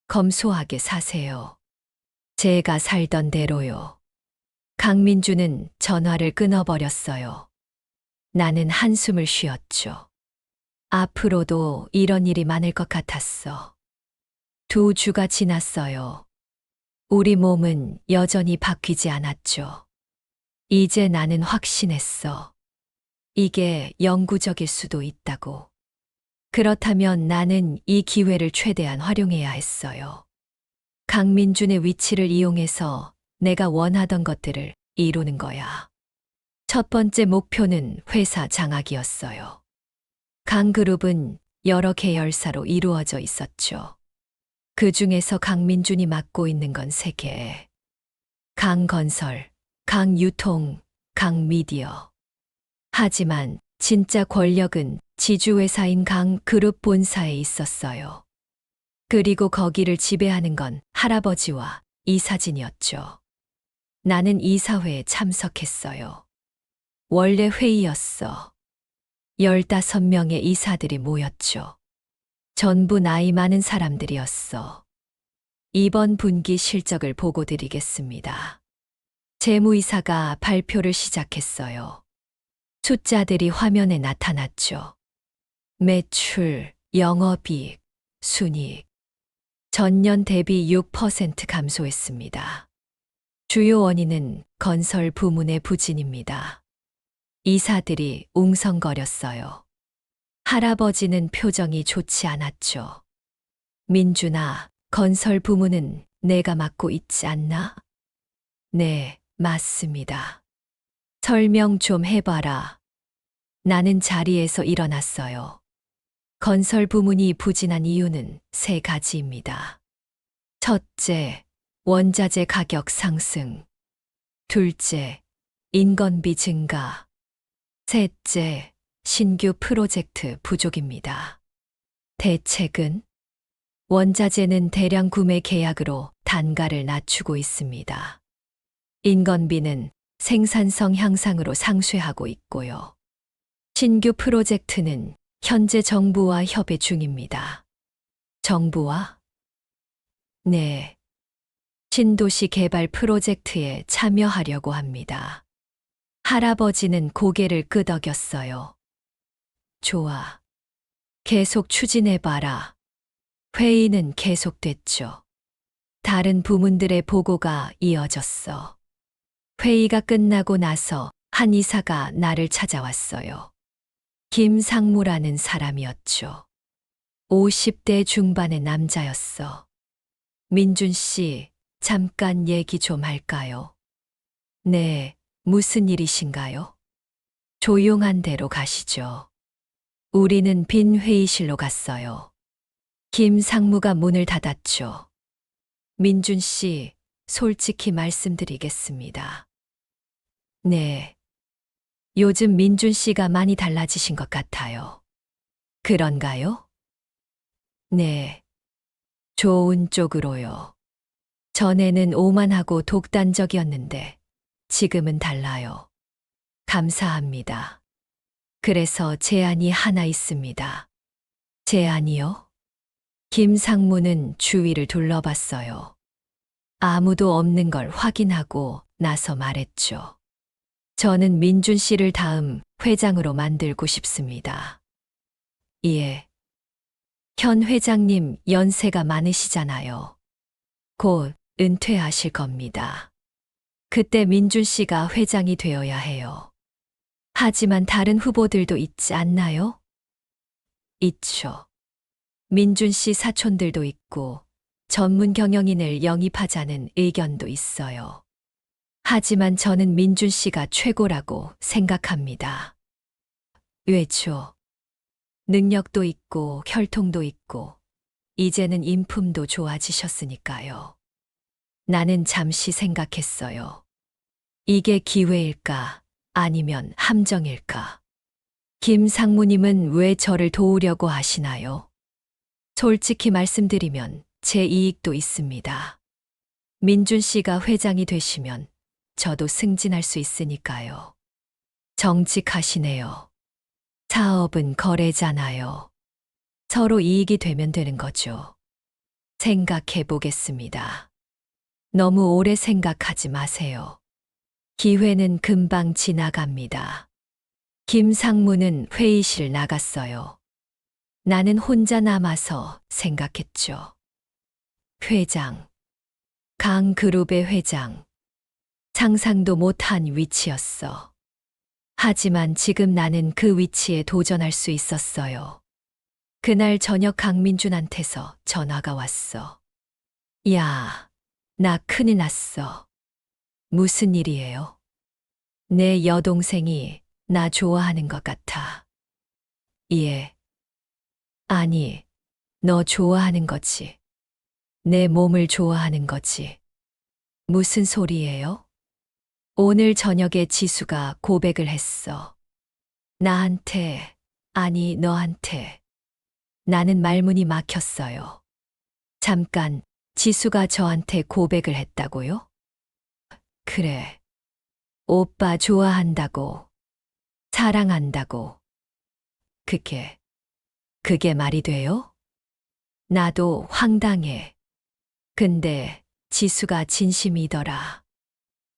검소하게 사세요. 제가 살던 대로요. 강민주는 전화를 끊어버렸어요. 나는 한숨을 쉬었죠. 앞으로도 이런 일이 많을 것 같았어. 2주가 지났어요. 우리 몸은 여전히 바뀌지 않았죠. 이제 나는 확신했어. 이게 영구적일 수도 있다고. 그렇다면 나는 이 기회를 최대한 활용해야 했어요. 강민준의 위치를 이용해서 내가 원하던 것들을 이루는 거야. 첫 번째 목표는 회사 장악이었어요. 강그룹은 여러 계열사로 이루어져 있었죠. 그 중에서 강민준이 맡고 있는 건 3개. 강건설, 강유통, 강미디어. 하지만 진짜 권력은 지주회사인 강그룹 본사에 있었어요. 그리고 거기를 지배하는 건 할아버지와 이사진이었죠. 나는 이사회에 참석했어요. 원래 회의였어. 15명의 이사들이 모였죠. 전부 나이 많은 사람들이었어. 이번 분기 실적을 보고 드리겠습니다. 재무이사가 발표를 시작했어요. 숫자들이 화면에 나타났죠. 매출, 영업이익, 순이익. 전년 대비 6% 감소했습니다. 주요 원인은 건설 부문의 부진입니다. 이사들이 웅성거렸어요. 할아버지는 표정이 좋지 않았죠. 민준아, 건설 부문은 내가 맡고 있지 않나? 네, 맞습니다. 설명 좀 해봐라. 나는 자리에서 일어났어요. 건설 부문이 부진한 이유는 3가지입니다. 첫째, 원자재 가격 상승. 둘째, 인건비 증가. 셋째, 신규 프로젝트 부족입니다. 대책은? 원자재는 대량 구매 계약으로 단가를 낮추고 있습니다. 인건비는 생산성 향상으로 상쇄하고 있고요. 신규 프로젝트는 현재 정부와 협의 중입니다. 정부와? 네. 신도시 개발 프로젝트에 참여하려고 합니다. 할아버지는 고개를 끄덕였어요. 좋아. 계속 추진해봐라. 회의는 계속됐죠. 다른 부문들의 보고가 이어졌어. 회의가 끝나고 나서 한 이사가 나를 찾아왔어요. 김상무라는 사람이었죠. 50대 중반의 남자였어. 민준 씨, 잠깐 얘기 좀 할까요? 네, 무슨 일이신가요? 조용한 데로 가시죠. 우리는 빈 회의실로 갔어요. 김 상무가 문을 닫았죠. 민준 씨, 솔직히 말씀드리겠습니다. 네. 요즘 민준 씨가 많이 달라지신 것 같아요. 그런가요? 네. 좋은 쪽으로요. 전에는 오만하고 독단적이었는데 지금은 달라요. 감사합니다. 그래서 제안이 하나 있습니다. 제안이요? 김 상무는 주위를 둘러봤어요. 아무도 없는 걸 확인하고 나서 말했죠. 저는 민준 씨를 다음 회장으로 만들고 싶습니다. 예. 현 회장님 연세가 많으시잖아요. 곧 은퇴하실 겁니다. 그때 민준 씨가 회장이 되어야 해요. 하지만 다른 후보들도 있지 않나요? 있죠. 민준 씨 사촌들도 있고 전문 경영인을 영입하자는 의견도 있어요. 하지만 저는 민준 씨가 최고라고 생각합니다. 왜죠? 능력도 있고 혈통도 있고 이제는 인품도 좋아지셨으니까요. 나는 잠시 생각했어요. 이게 기회일까? 아니면 함정일까? 김 상무님은 왜 저를 도우려고 하시나요? 솔직히 말씀드리면 제 이익도 있습니다. 민준 씨가 회장이 되시면 저도 승진할 수 있으니까요. 정직하시네요. 사업은 거래잖아요. 서로 이익이 되면 되는 거죠. 생각해 보겠습니다. 너무 오래 생각하지 마세요. 기회는 금방 지나갑니다. 김 상무는 회의실 나갔어요. 나는 혼자 남아서 생각했죠. 회장. 강그룹의 회장. 상상도 못한 위치였어. 하지만 지금 나는 그 위치에 도전할 수 있었어요. 그날 저녁 강민준한테서 전화가 왔어. 야, 나 큰일 났어. 무슨 일이에요? 내 여동생이 나 좋아하는 것 같아. 예. 아니, 너 좋아하는 거지. 내 몸을 좋아하는 거지. 무슨 소리예요? 오늘 저녁에 지수가 고백을 했어. 나한테, 아니, 너한테. 나는 말문이 막혔어요. 잠깐, 지수가 저한테 고백을 했다고요? 그래. 오빠 좋아한다고. 사랑한다고. 그게 말이 돼요? 나도 황당해. 근데 지수가 진심이더라.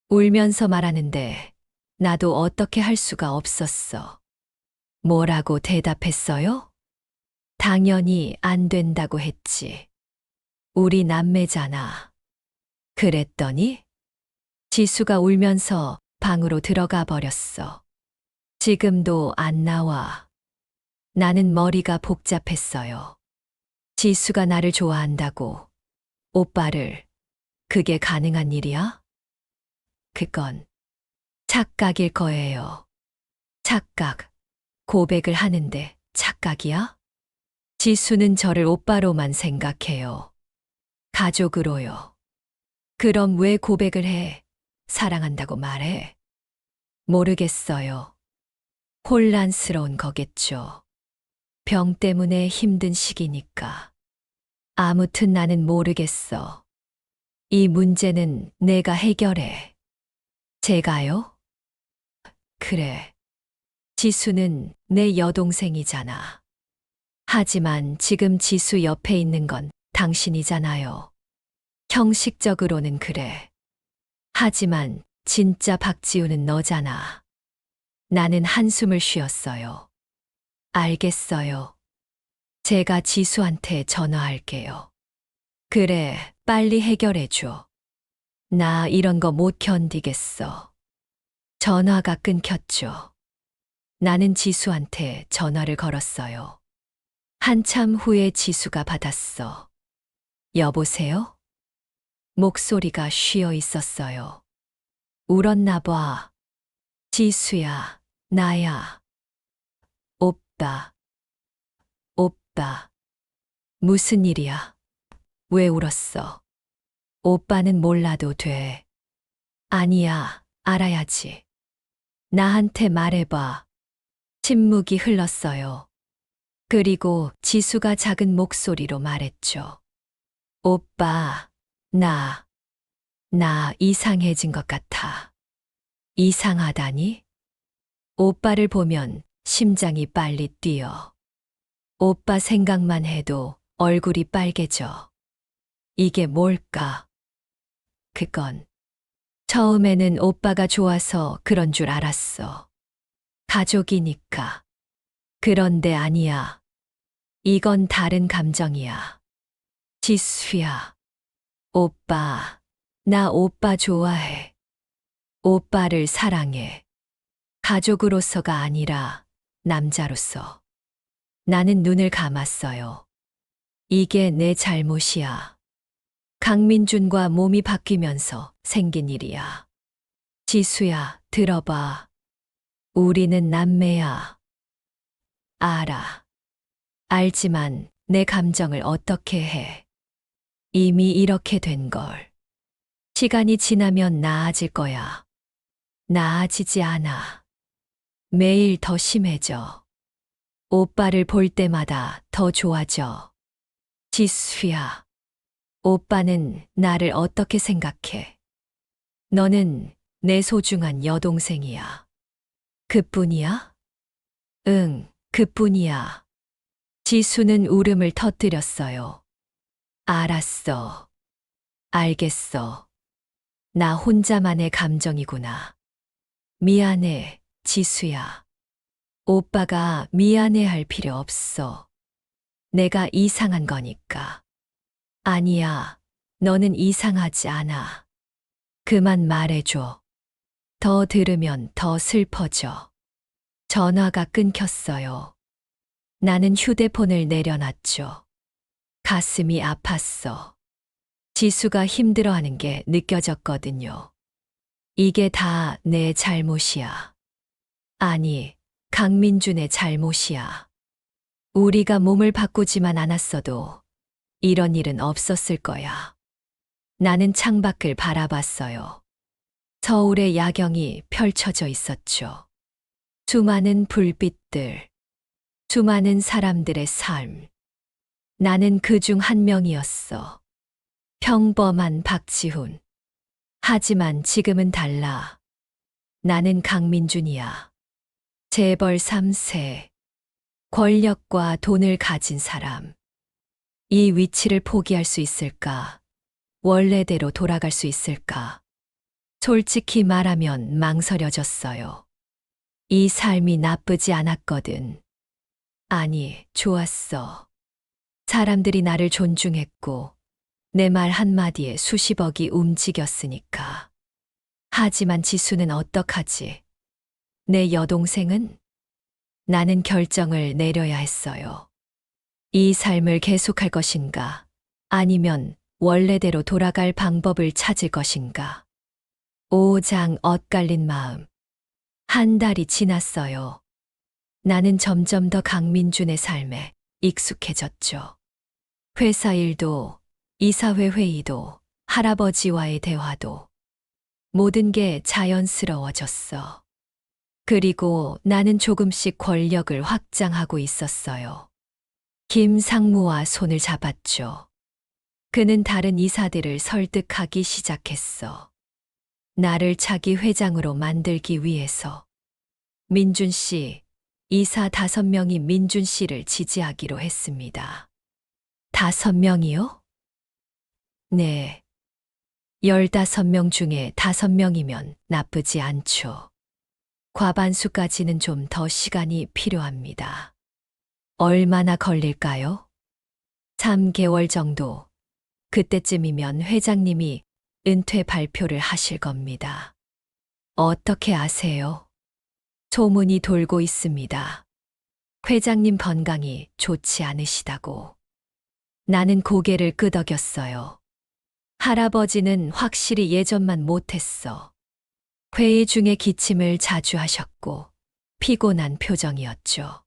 울면서 말하는데 나도 어떻게 할 수가 없었어. 뭐라고 대답했어요? 당연히 안 된다고 했지. 우리 남매잖아. 그랬더니 지수가 울면서 방으로 들어가 버렸어. 지금도 안 나와. 나는 머리가 복잡했어요. 지수가 나를 좋아한다고. 오빠를. 그게 가능한 일이야? 그건 착각일 거예요. 착각. 고백을 하는데 착각이야? 지수는 저를 오빠로만 생각해요. 가족으로요. 그럼 왜 고백을 해? 사랑한다고 말해. 모르겠어요. 혼란스러운 거겠죠. 병 때문에 힘든 시기니까. 아무튼 나는 모르겠어. 이 문제는 내가 해결해. 제가요? 그래. 지수는 내 여동생이잖아. 하지만 지금 지수 옆에 있는 건 당신이잖아요. 형식적으로는 그래. 하지만 진짜 박지우는 너잖아. 나는 한숨을 쉬었어요. 알겠어요. 제가 지수한테 전화할게요. 그래, 빨리 해결해줘. 나 이런 거 못 견디겠어. 전화가 끊겼죠. 나는 지수한테 전화를 걸었어요. 한참 후에 지수가 받았어. 여보세요? 목소리가 쉬어 있었어요. 울었나 봐. 지수야, 나야. 오빠, 오빠. 무슨 일이야? 왜 울었어? 오빠는 몰라도 돼. 아니야, 알아야지. 나한테 말해봐. 침묵이 흘렀어요. 그리고 지수가 작은 목소리로 말했죠. 오빠, 나 이상해진 것 같아. 이상하다니? 오빠를 보면 심장이 빨리 뛰어. 오빠 생각만 해도 얼굴이 빨개져. 이게 뭘까? 그건 처음에는 오빠가 좋아서 그런 줄 알았어. 가족이니까. 그런데 아니야. 이건 다른 감정이야. 지수야. 오빠, 나 오빠 좋아해. 오빠를 사랑해. 가족으로서가 아니라 남자로서. 나는 눈을 감았어요. 이게 내 잘못이야. 강민준과 몸이 바뀌면서 생긴 일이야. 지수야, 들어봐. 우리는 남매야. 알아. 알지만 내 감정을 어떻게 해. 이미 이렇게 된 걸. 시간이 지나면 나아질 거야. 나아지지 않아. 매일 더 심해져. 오빠를 볼 때마다 더 좋아져. 지수야, 오빠는 나를 어떻게 생각해? 너는 내 소중한 여동생이야. 그뿐이야? 응, 그뿐이야. 지수는 울음을 터뜨렸어요. 알았어. 알겠어. 나 혼자만의 감정이구나. 미안해, 지수야. 오빠가 미안해할 필요 없어. 내가 이상한 거니까. 아니야, 너는 이상하지 않아. 그만 말해줘. 더 들으면 더 슬퍼져. 전화가 끊겼어요. 나는 휴대폰을 내려놨죠. 가슴이 아팠어. 지수가 힘들어하는 게 느껴졌거든요. 이게 다 내 잘못이야. 아니, 강민준의 잘못이야. 우리가 몸을 바꾸지만 않았어도 이런 일은 없었을 거야. 나는 창밖을 바라봤어요. 서울의 야경이 펼쳐져 있었죠. 수많은 불빛들, 수많은 사람들의 삶. 나는 그중 한 명이었어. 평범한 박지훈. 하지만 지금은 달라. 나는 강민준이야. 재벌 3세. 권력과 돈을 가진 사람. 이 위치를 포기할 수 있을까? 원래대로 돌아갈 수 있을까? 솔직히 말하면 망설여졌어요. 이 삶이 나쁘지 않았거든. 아니, 좋았어. 사람들이 나를 존중했고, 내 말 한마디에 수십억이 움직였으니까. 하지만 지수는 어떡하지? 내 여동생은? 나는 결정을 내려야 했어요. 이 삶을 계속할 것인가? 아니면 원래대로 돌아갈 방법을 찾을 것인가? 오장 엇갈린 마음. 한 달이 지났어요. 나는 점점 더 강민준의 삶에 익숙해졌죠. 회사 일도, 이사회 회의도, 할아버지와의 대화도, 모든 게 자연스러워졌어. 그리고 나는 조금씩 권력을 확장하고 있었어요. 김상무와 손을 잡았죠. 그는 다른 이사들을 설득하기 시작했어. 나를 차기 회장으로 만들기 위해서. 민준 씨, 이사 5명이 민준 씨를 지지하기로 했습니다. 5명이요? 네. 15명 중에 5명이면 나쁘지 않죠. 과반수까지는 좀 더 시간이 필요합니다. 얼마나 걸릴까요? 3개월 정도. 그때쯤이면 회장님이 은퇴 발표를 하실 겁니다. 어떻게 아세요? 소문이 돌고 있습니다. 회장님 건강이 좋지 않으시다고. 나는 고개를 끄덕였어요. 할아버지는 확실히 예전만 못했어. 회의 중에 기침을 자주 하셨고 피곤한 표정이었죠.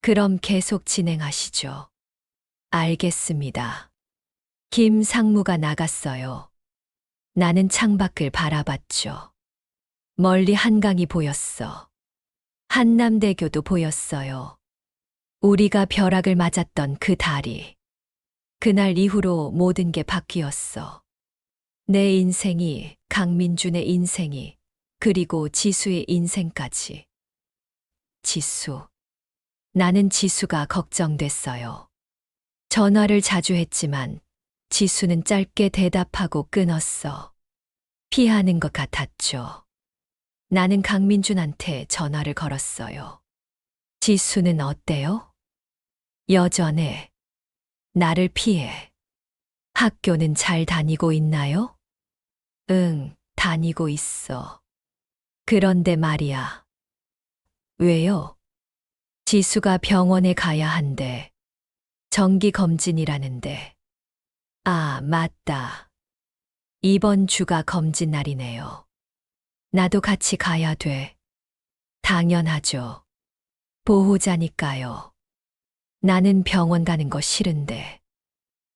그럼 계속 진행하시죠. 알겠습니다. 김 상무가 나갔어요. 나는 창밖을 바라봤죠. 멀리 한강이 보였어. 한남대교도 보였어요. 우리가 벼락을 맞았던 그 다리. 그날 이후로 모든 게 바뀌었어. 내 인생이, 강민준의 인생이, 그리고 지수의 인생까지. 지수. 나는 지수가 걱정됐어요. 전화를 자주 했지만 지수는 짧게 대답하고 끊었어. 피하는 것 같았죠. 나는 강민준한테 전화를 걸었어요. 지수는 어때요? 여전해. 나를 피해. 학교는 잘 다니고 있나요? 응, 다니고 있어. 그런데 말이야. 왜요? 지수가 병원에 가야 한대. 정기 검진이라는데. 아, 맞다. 이번 주가 검진 날이네요. 나도 같이 가야 돼. 당연하죠. 보호자니까요. 나는 병원 가는 거 싫은데.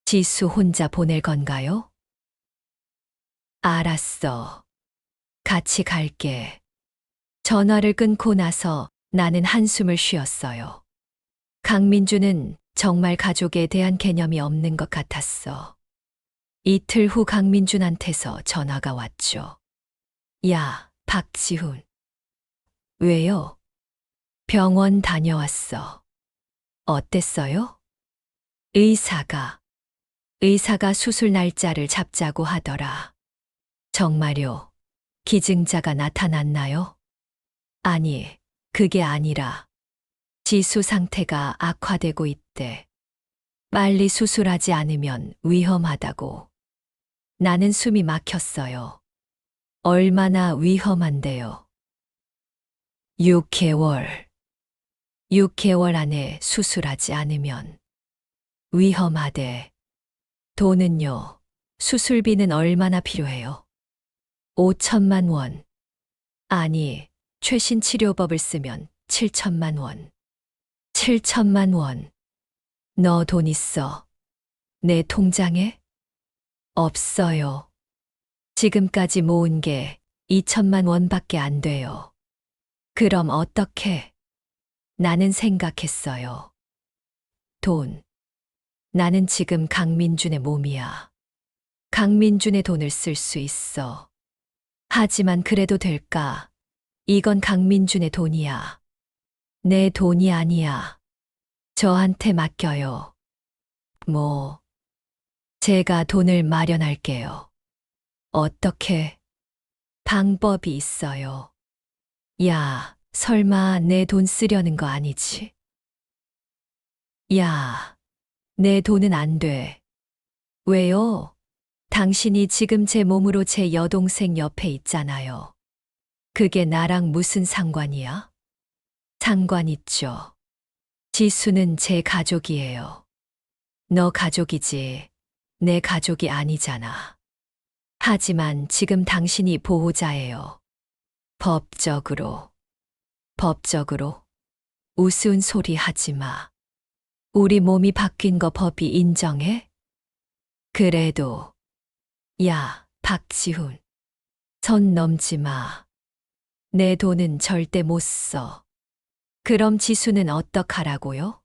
지수 혼자 보낼 건가요? 알았어. 같이 갈게. 전화를 끊고 나서 나는 한숨을 쉬었어요. 강민주는 정말 가족에 대한 개념이 없는 것 같았어. 이틀 후 강민준한테서 전화가 왔죠. 야, 박지훈. 왜요? 병원 다녀왔어. 어땠어요? 의사가 수술 날짜를 잡자고 하더라. 정말요? 기증자가 나타났나요? 아니, 그게 아니라 지수 상태가 악화되고 있대. 빨리 수술하지 않으면 위험하다고. 나는 숨이 막혔어요. 얼마나 위험한데요? 6개월. 6개월 안에 수술하지 않으면 위험하대. 돈은요? 수술비는 얼마나 필요해요? 5천만 원. 아니, 최신 치료법을 쓰면 7천만 원. 7천만 원. 너 돈 있어? 내 통장에? 없어요. 지금까지 모은 게 2천만 원밖에 안 돼요. 그럼 어떻게? 나는 생각했어요. 돈. 나는 지금 강민준의 몸이야. 강민준의 돈을 쓸 수 있어. 하지만 그래도 될까? 이건 강민준의 돈이야. 내 돈이 아니야. 저한테 맡겨요. 뭐, 제가 돈을 마련할게요. 어떻게? 방법이 있어요. 야, 설마 내 돈 쓰려는 거 아니지? 야, 내 돈은 안 돼. 왜요? 당신이 지금 제 몸으로 제 여동생 옆에 있잖아요. 그게 나랑 무슨 상관이야? 상관 있죠. 지수는 제 가족이에요. 너 가족이지, 내 가족이 아니잖아. 하지만 지금 당신이 보호자예요. 법적으로. 법적으로? 우스운 소리 하지 마. 우리 몸이 바뀐 거 법이 인정해? 그래도. 야, 박지훈. 선 넘지 마. 내 돈은 절대 못 써. 그럼 지수는 어떡하라고요?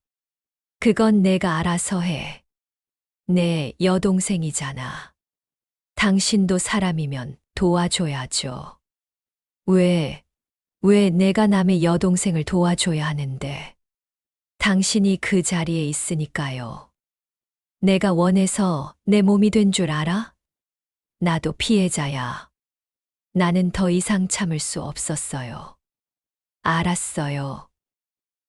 그건 내가 알아서 해. 내 여동생이잖아. 당신도 사람이면 도와줘야죠. 왜 내가 남의 여동생을 도와줘야 하는데? 당신이 그 자리에 있으니까요. 내가 원해서 내 몸이 된 줄 알아? 나도 피해자야. 나는 더 이상 참을 수 없었어요. 알았어요.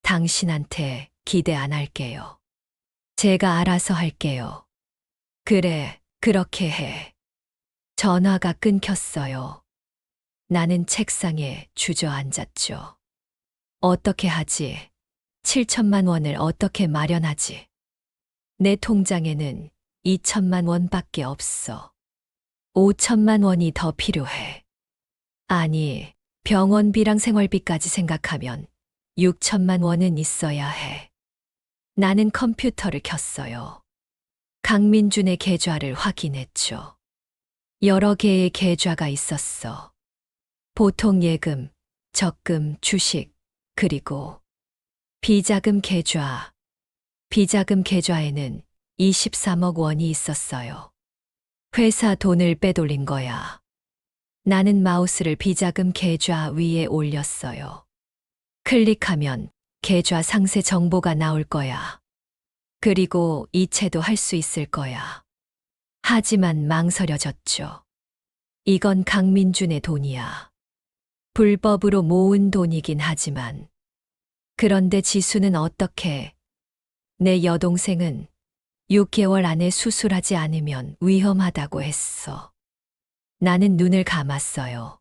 당신한테 기대 안 할게요. 제가 알아서 할게요. 그래, 그렇게 해. 전화가 끊겼어요. 나는 책상에 주저앉았죠. 어떻게 하지? 7천만 원을 어떻게 마련하지? 내 통장에는 2천만 원밖에 없어. 5천만 원이 더 필요해. 아니, 병원비랑 생활비까지 생각하면 6천만 원은 있어야 해. 나는 컴퓨터를 켰어요. 강민준의 계좌를 확인했죠. 여러 개의 계좌가 있었어. 보통 예금, 적금, 주식, 그리고 비자금 계좌. 비자금 계좌에는 23억 원이 있었어요. 회사 돈을 빼돌린 거야. 나는 마우스를 비자금 계좌 위에 올렸어요. 클릭하면 계좌 상세 정보가 나올 거야. 그리고 이체도 할 수 있을 거야. 하지만 망설여졌죠. 이건 강민준의 돈이야. 불법으로 모은 돈이긴 하지만. 그런데 지수는 어떻게? 내 여동생은 6개월 안에 수술하지 않으면 위험하다고 했어. 나는 눈을 감았어요.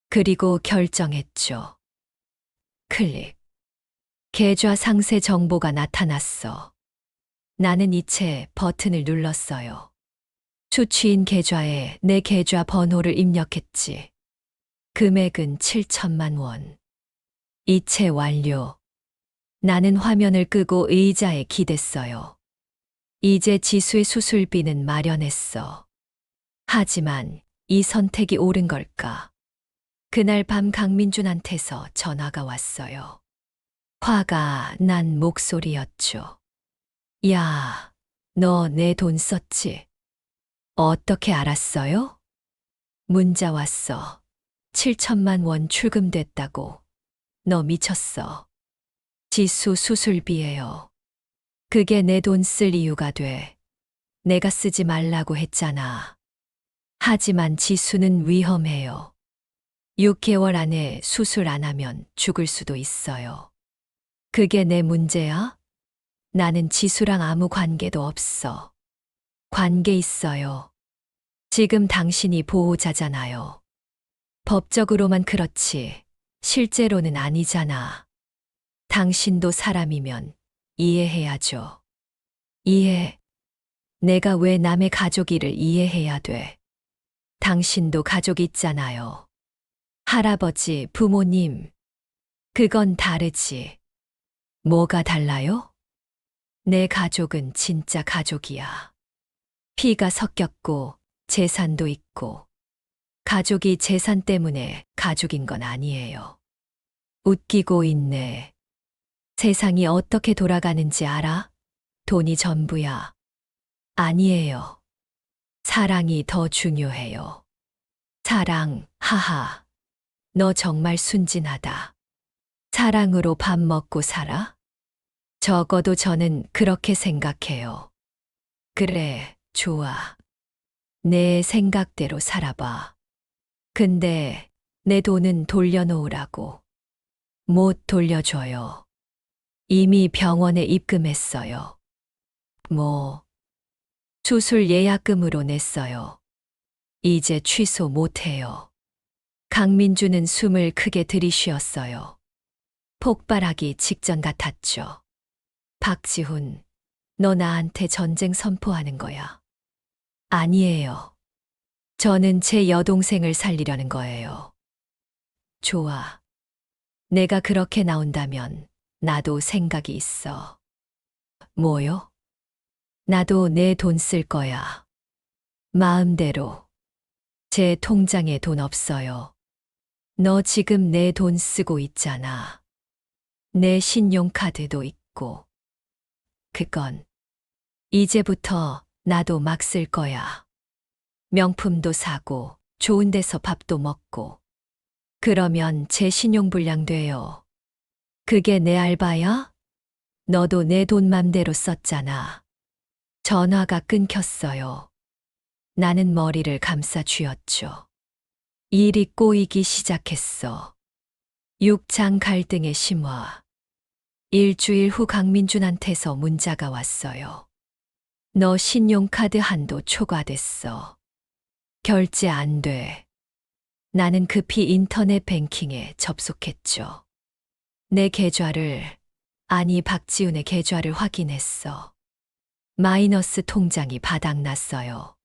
그리고 결정했죠. 클릭. 계좌 상세 정보가 나타났어. 나는 이체 버튼을 눌렀어요. 수취인 계좌에 내 계좌 번호를 입력했지. 금액은 7천만 원. 이체 완료. 나는 화면을 끄고 의자에 기댔어요. 이제 지수의 수술비는 마련했어. 하지만 이 선택이 옳은 걸까? 그날 밤 강민준한테서 전화가 왔어요. 화가 난 목소리였죠. 야, 너 내 돈 썼지? 어떻게 알았어요? 문자 왔어. 7천만 원 출금됐다고. 너 미쳤어. 지수 수술비예요. 그게 내 돈 쓸 이유가 돼. 내가 쓰지 말라고 했잖아. 하지만 지수는 위험해요. 6개월 안에 수술 안 하면 죽을 수도 있어요. 그게 내 문제야? 나는 지수랑 아무 관계도 없어. 관계 있어요. 지금 당신이 보호자잖아요. 법적으로만 그렇지, 실제로는 아니잖아. 당신도 사람이면 이해해야죠. 이해. 내가 왜 남의 가족 일을 이해해야 돼? 당신도 가족 있잖아요. 할아버지, 부모님. 그건 다르지. 뭐가 달라요? 내 가족은 진짜 가족이야. 피가 섞였고 재산도 있고. 가족이 재산 때문에 가족인 건 아니에요. 웃기고 있네. 세상이 어떻게 돌아가는지 알아? 돈이 전부야. 아니에요. 사랑이 더 중요해요. 사랑, 하하. 너 정말 순진하다. 사랑으로 밥 먹고 살아? 적어도 저는 그렇게 생각해요. 그래, 좋아. 내 생각대로 살아봐. 근데 내 돈은 돌려놓으라고. 못 돌려줘요. 이미 병원에 입금했어요. 뭐, 수술 예약금으로 냈어요. 이제 취소 못해요. 강민주는 숨을 크게 들이쉬었어요. 폭발하기 직전 같았죠. 박지훈, 너 나한테 전쟁 선포하는 거야. 아니에요. 저는 제 여동생을 살리려는 거예요. 좋아. 내가 그렇게 나온다면 나도 생각이 있어. 뭐요? 나도 내 돈 쓸 거야. 마음대로. 제 통장에 돈 없어요. 너 지금 내 돈 쓰고 있잖아. 내 신용카드도 있고. 그건 이제부터 나도 막 쓸 거야. 명품도 사고 좋은 데서 밥도 먹고. 그러면 제 신용불량 돼요. 그게 내 알바야? 너도 내 돈 맘대로 썼잖아. 전화가 끊겼어요. 나는 머리를 감싸 쥐었죠. 일이 꼬이기 시작했어. 육장 갈등의 심화. 일주일 후 강민준한테서 문자가 왔어요. 너 신용카드 한도 초과됐어. 결제 안 돼. 나는 급히 인터넷 뱅킹에 접속했죠. 내 계좌를 아니, 박지훈의 계좌를 확인했어. 마이너스 통장이 바닥났어요.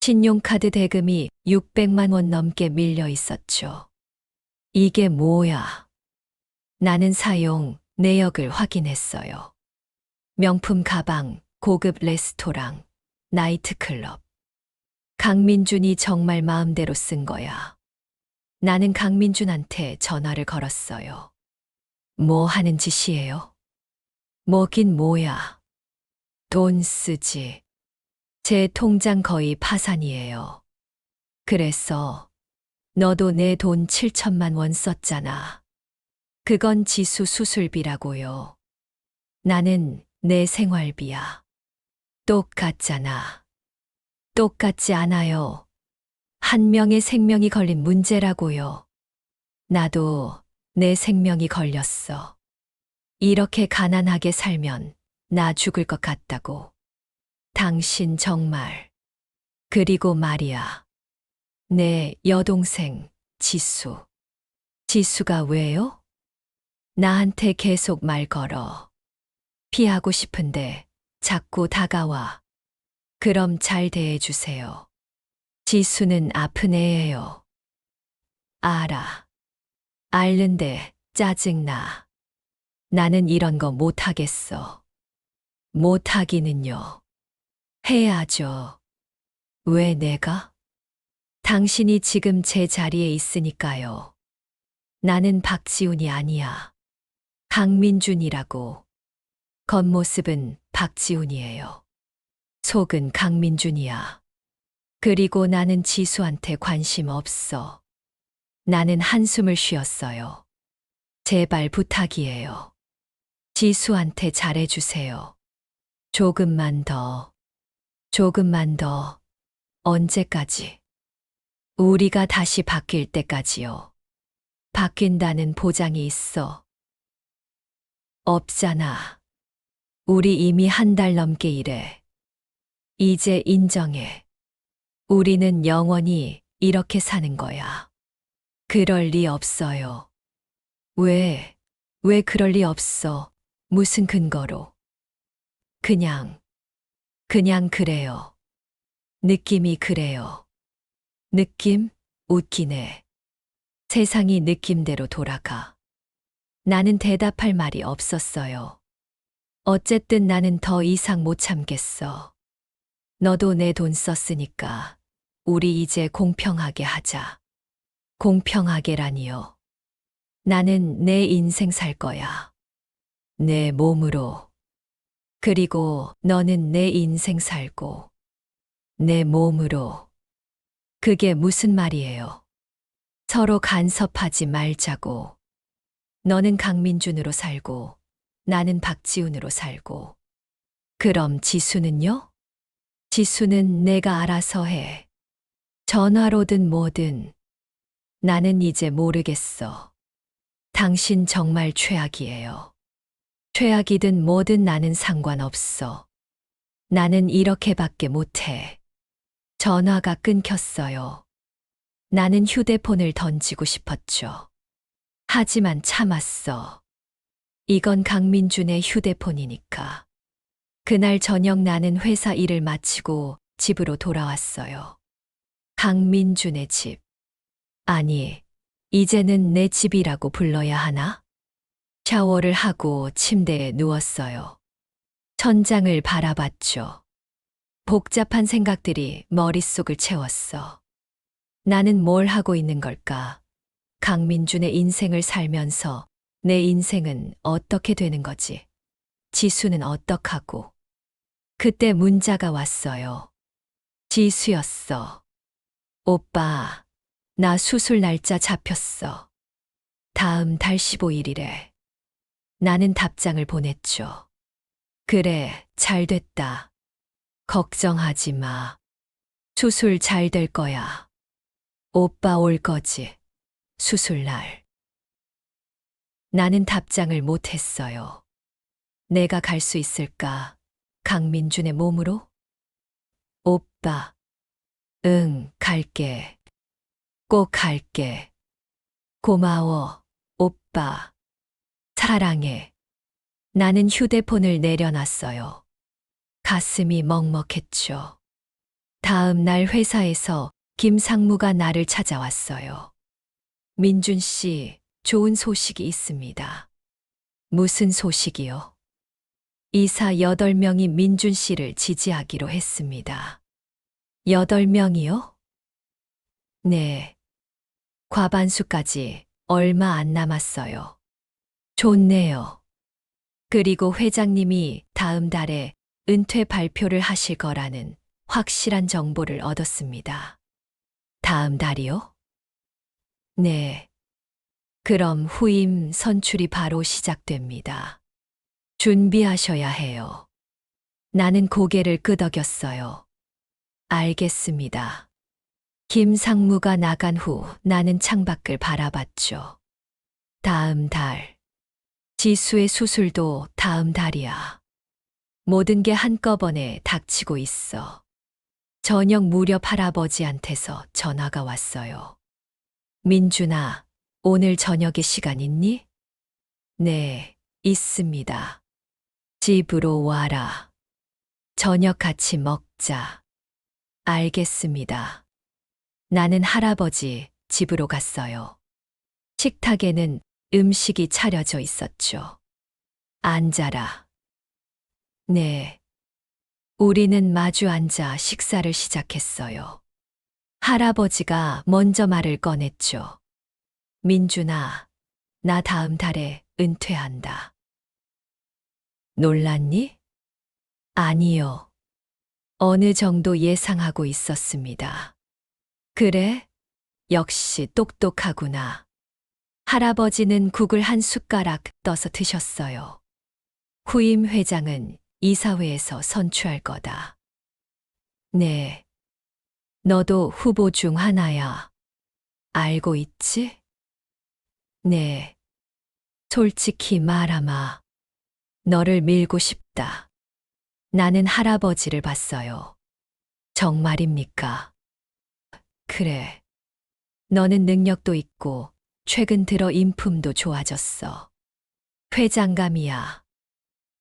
신용카드 대금이 600만 원 넘게 밀려 있었죠. 이게 뭐야? 나는 사용 내역을 확인했어요. 명품 가방, 고급 레스토랑, 나이트클럽. 강민준이 정말 마음대로 쓴 거야. 나는 강민준한테 전화를 걸었어요. 뭐 하는 짓이에요? 뭐긴 뭐야. 돈 쓰지. 제 통장 거의 파산이에요. 그래서 너도 내 돈 7천만 원 썼잖아. 그건 지수 수술비라고요. 나는 내 생활비야. 똑같잖아. 똑같지 않아요. 한 명의 생명이 걸린 문제라고요. 나도 내 생명이 걸렸어. 이렇게 가난하게 살면 나 죽을 것 같다고. 당신 정말. 그리고 말이야. 내 여동생 지수. 지수가 왜요? 나한테 계속 말 걸어. 피하고 싶은데 자꾸 다가와. 그럼 잘 대해주세요. 지수는 아픈 애예요. 알아. 앓는데 짜증나. 나는 이런 거 못하겠어. 못하기는요. 해야죠. 왜 내가? 당신이 지금 제 자리에 있으니까요. 나는 박지훈이 아니야. 강민준이라고. 겉모습은 박지훈이에요. 속은 강민준이야. 그리고 나는 지수한테 관심 없어. 나는 한숨을 쉬었어요. 제발 부탁이에요. 지수한테 잘해주세요. 조금만 더. 조금만 더. 언제까지? 우리가 다시 바뀔 때까지요. 바뀐다는 보장이 있어. 없잖아. 우리 이미 한 달 넘게 일해. 이제 인정해. 우리는 영원히 이렇게 사는 거야. 그럴 리 없어요. 왜 그럴 리 없어? 무슨 근거로? 그냥 그래요. 느낌이 그래요. 느낌? 웃기네. 세상이 느낌대로 돌아가. 나는 대답할 말이 없었어요. 어쨌든 나는 더 이상 못 참겠어. 너도 내 돈 썼으니까 우리 이제 공평하게 하자. 공평하게라니요. 나는 내 인생 살 거야. 내 몸으로. 그리고 너는 내 인생 살고. 내 몸으로. 그게 무슨 말이에요? 서로 간섭하지 말자고. 너는 강민준으로 살고, 나는 박지훈으로 살고. 그럼 지수는요? 지수는 내가 알아서 해. 전화로든 뭐든. 나는 이제 모르겠어. 당신 정말 최악이에요. 최악이든 뭐든 나는 상관없어. 나는 이렇게밖에 못해. 전화가 끊겼어요. 나는 휴대폰을 던지고 싶었죠. 하지만 참았어. 이건 강민준의 휴대폰이니까. 그날 저녁 나는 회사 일을 마치고 집으로 돌아왔어요. 강민준의 집. 아니, 이제는 내 집이라고 불러야 하나? 샤워를 하고 침대에 누웠어요. 천장을 바라봤죠. 복잡한 생각들이 머릿속을 채웠어. 나는 뭘 하고 있는 걸까? 강민준의 인생을 살면서 내 인생은 어떻게 되는 거지? 지수는 어떡하고? 그때 문자가 왔어요. 지수였어. 오빠, 나 수술 날짜 잡혔어. 다음 달 15일이래. 나는 답장을 보냈죠. 그래, 잘 됐다. 걱정하지 마. 수술 잘 될 거야. 오빠 올 거지. 수술날. 나는 답장을 못했어요. 내가 갈 수 있을까? 강민준의 몸으로? 오빠. 응, 갈게. 꼭 갈게. 고마워, 오빠. 사랑해. 나는 휴대폰을 내려놨어요. 가슴이 먹먹했죠. 다음 날 회사에서 김 상무가 나를 찾아왔어요. 민준 씨, 좋은 소식이 있습니다. 무슨 소식이요? 이사 8명이 민준 씨를 지지하기로 했습니다. 8명이요? 네. 과반수까지 얼마 안 남았어요. 좋네요. 그리고 회장님이 다음 달에 은퇴 발표를 하실 거라는 확실한 정보를 얻었습니다. 다음 달이요? 네. 그럼 후임 선출이 바로 시작됩니다. 준비하셔야 해요. 나는 고개를 끄덕였어요. 알겠습니다. 김 상무가 나간 후 나는 창밖을 바라봤죠. 다음 달. 지수의 수술도 다음 달이야. 모든 게 한꺼번에 닥치고 있어. 저녁 무렵 할아버지한테서 전화가 왔어요. 민준아, 오늘 저녁에 시간 있니? 네, 있습니다. 집으로 와라. 저녁 같이 먹자. 알겠습니다. 나는 할아버지 집으로 갔어요. 식탁에는 음식이 차려져 있었죠. 앉아라. 네. 우리는 마주 앉아 식사를 시작했어요. 할아버지가 먼저 말을 꺼냈죠. 민준아, 나 다음 달에 은퇴한다. 놀랐니? 아니요. 어느 정도 예상하고 있었습니다. 그래? 역시 똑똑하구나. 할아버지는 국을 한 숟가락 떠서 드셨어요. 후임 회장은 이사회에서 선출할 거다. 네. 너도 후보 중 하나야. 알고 있지? 네. 솔직히 말하마. 너를 밀고 싶다. 나는 할아버지를 봤어요. 정말입니까? 그래. 너는 능력도 있고 최근 들어 인품도 좋아졌어. 회장감이야.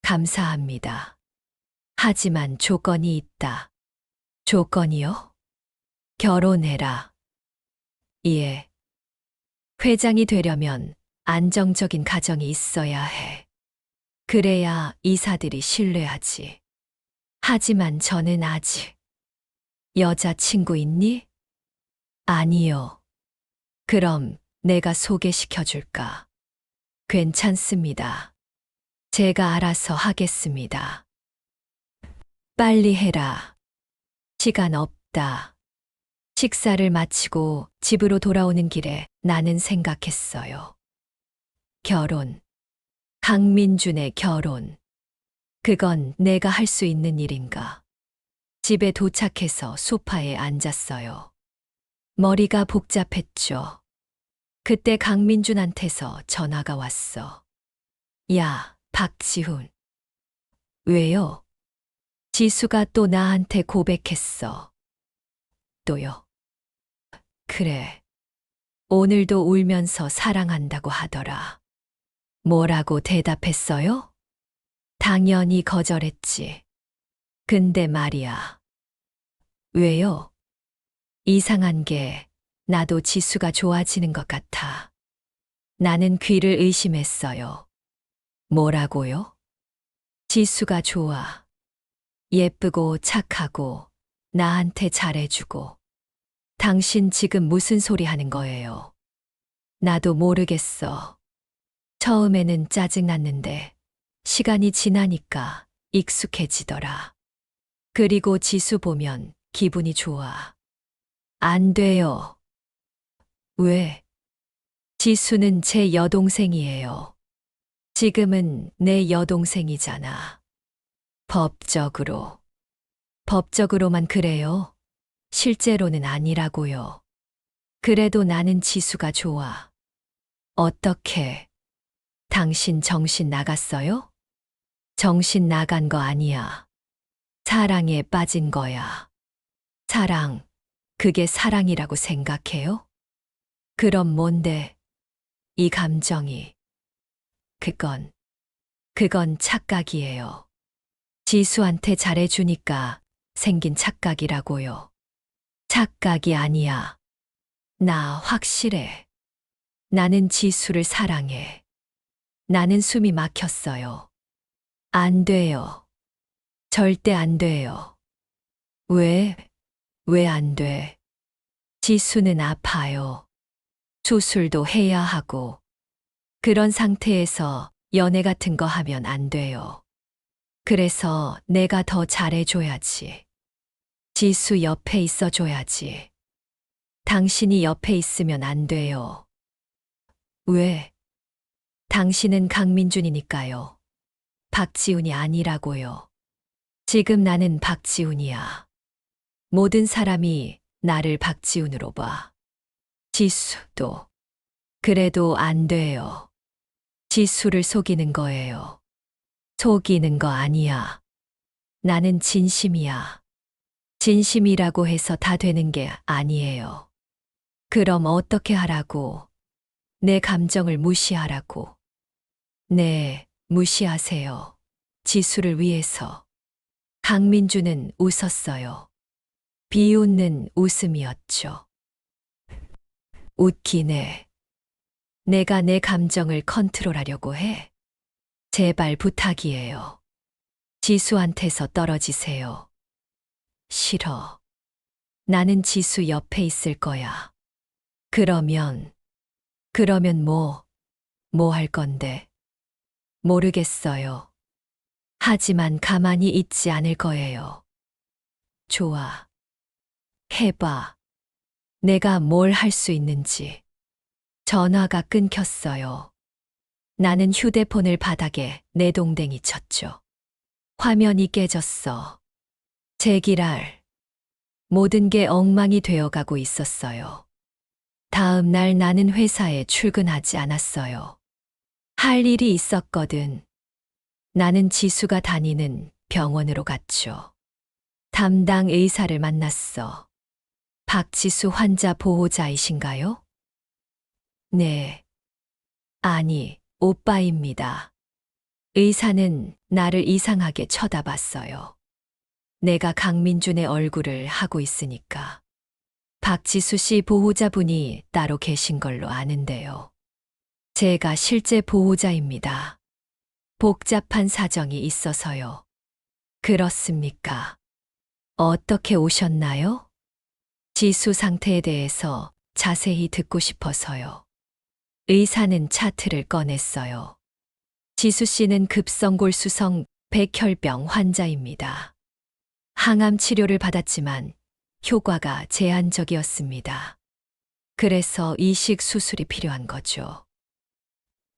감사합니다. 하지만 조건이 있다. 조건이요? 결혼해라. 예. 회장이 되려면 안정적인 가정이 있어야 해. 그래야 이사들이 신뢰하지. 하지만 저는 아직 여자친구 있니? 아니요. 그럼 내가 소개시켜 줄까? 괜찮습니다. 제가 알아서 하겠습니다. 빨리 해라. 시간 없다. 식사를 마치고 집으로 돌아오는 길에 나는 생각했어요. 결혼. 강민준의 결혼. 그건 내가 할 수 있는 일인가? 집에 도착해서 소파에 앉았어요. 머리가 복잡했죠. 그때 강민준한테서 전화가 왔어. 야, 박지훈. 왜요? 지수가 또 나한테 고백했어. 또요? 그래. 오늘도 울면서 사랑한다고 하더라. 뭐라고 대답했어요? 당연히 거절했지. 근데 말이야. 왜요? 이상한 게 나도 지수가 좋아지는 것 같아. 나는 귀를 의심했어요. 뭐라고요? 지수가 좋아. 예쁘고 착하고 나한테 잘해주고. 당신 지금 무슨 소리 하는 거예요? 나도 모르겠어. 처음에는 짜증났는데 시간이 지나니까 익숙해지더라. 그리고 지수 보면 기분이 좋아. 안 돼요. 왜? 지수는 제 여동생이에요. 지금은 내 여동생이잖아. 법적으로. 법적으로만 그래요. 실제로는 아니라고요. 그래도 나는 지수가 좋아. 어떻게? 당신 정신 나갔어요? 정신 나간 거 아니야. 사랑에 빠진 거야. 사랑, 그게 사랑이라고 생각해요? 그럼 뭔데? 이 감정이. 그건 그건 착각이에요. 지수한테 잘해주니까 생긴 착각이라고요. 착각이 아니야. 나 확실해. 나는 지수를 사랑해. 나는 숨이 막혔어요. 안 돼요. 절대 안 돼요. 왜? 왜 안 돼? 지수는 아파요. 수술도 해야 하고. 그런 상태에서 연애 같은 거 하면 안 돼요. 그래서 내가 더 잘해줘야지. 지수 옆에 있어줘야지. 당신이 옆에 있으면 안 돼요. 왜? 당신은 강민준이니까요. 박지훈이 아니라고요. 지금 나는 박지훈이야. 모든 사람이 나를 박지훈으로 봐. 지수도. 그래도 안 돼요. 지수를 속이는 거예요. 속이는 거 아니야. 나는 진심이야. 진심이라고 해서 다 되는 게 아니에요. 그럼 어떻게 하라고? 내 감정을 무시하라고. 네, 무시하세요. 지수를 위해서. 강민주는 웃었어요. 비웃는 웃음이었죠. 웃기네. 내가 내 감정을 컨트롤하려고 해? 제발 부탁이에요. 지수한테서 떨어지세요. 싫어. 나는 지수 옆에 있을 거야. 그러면 뭐 할 건데? 모르겠어요. 하지만 가만히 있지 않을 거예요. 좋아. 해봐. 내가 뭘 할 수 있는지. 전화가 끊겼어요. 나는 휴대폰을 바닥에 내동댕이 쳤죠. 화면이 깨졌어. 제기랄. 모든 게 엉망이 되어가고 있었어요. 다음 날 나는 회사에 출근하지 않았어요. 할 일이 있었거든. 나는 지수가 다니는 병원으로 갔죠. 담당 의사를 만났어. 박지수 환자 보호자이신가요? 네. 아니, 오빠입니다. 의사는 나를 이상하게 쳐다봤어요. 내가 강민준의 얼굴을 하고 있으니까. 박지수 씨 보호자분이 따로 계신 걸로 아는데요. 제가 실제 보호자입니다. 복잡한 사정이 있어서요. 그렇습니까? 어떻게 오셨나요? 지수 상태에 대해서 자세히 듣고 싶어서요. 의사는 차트를 꺼냈어요. 지수 씨는 급성골수성 백혈병 환자입니다. 항암 치료를 받았지만 효과가 제한적이었습니다. 그래서 이식 수술이 필요한 거죠.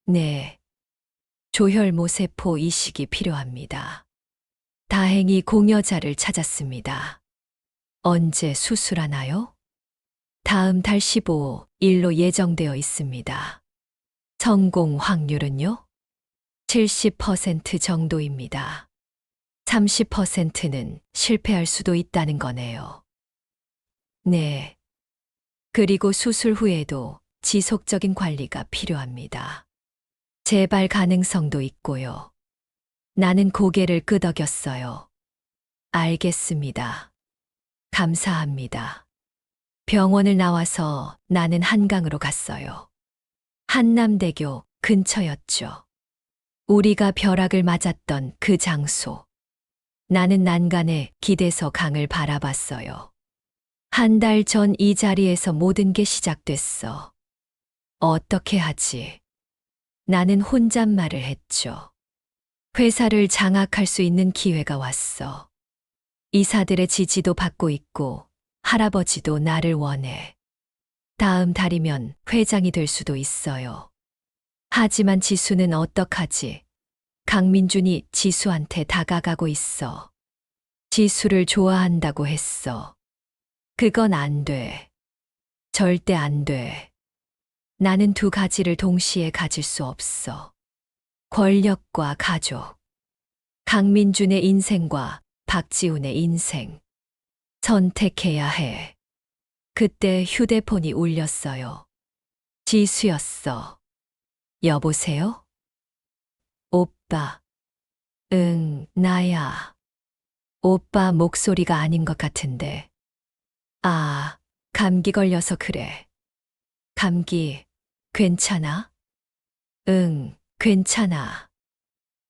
네. 조혈모세포 이식이 필요합니다. 다행히 공여자를 찾았습니다. 언제 수술하나요? 다음 달 15일로 예정되어 있습니다. 성공 확률은요? 70% 정도입니다. 30%는 실패할 수도 있다는 거네요. 네. 그리고 수술 후에도 지속적인 관리가 필요합니다. 재발 가능성도 있고요. 나는 고개를 끄덕였어요. 알겠습니다. 감사합니다. 병원을 나와서 나는 한강으로 갔어요. 한남대교 근처였죠. 우리가 벼락을 맞았던 그 장소. 나는 난간에 기대서 강을 바라봤어요. 한 달 전 이 자리에서 모든 게 시작됐어. 어떻게 하지? 나는 혼잣말을 했죠. 회사를 장악할 수 있는 기회가 왔어. 이사들의 지지도 받고 있고 할아버지도 나를 원해. 다음 달이면 회장이 될 수도 있어요. 하지만 지수는 어떡하지? 강민준이 지수한테 다가가고 있어. 지수를 좋아한다고 했어. 그건 안 돼. 절대 안 돼. 나는 두 가지를 동시에 가질 수 없어. 권력과 가족. 강민준의 인생과 박지훈의 인생. 선택해야 해. 그때 휴대폰이 울렸어요. 지수였어. 여보세요? 오빠. 응, 나야. 오빠 목소리가 아닌 것 같은데. 아, 감기 걸려서 그래. 감기, 괜찮아? 응, 괜찮아.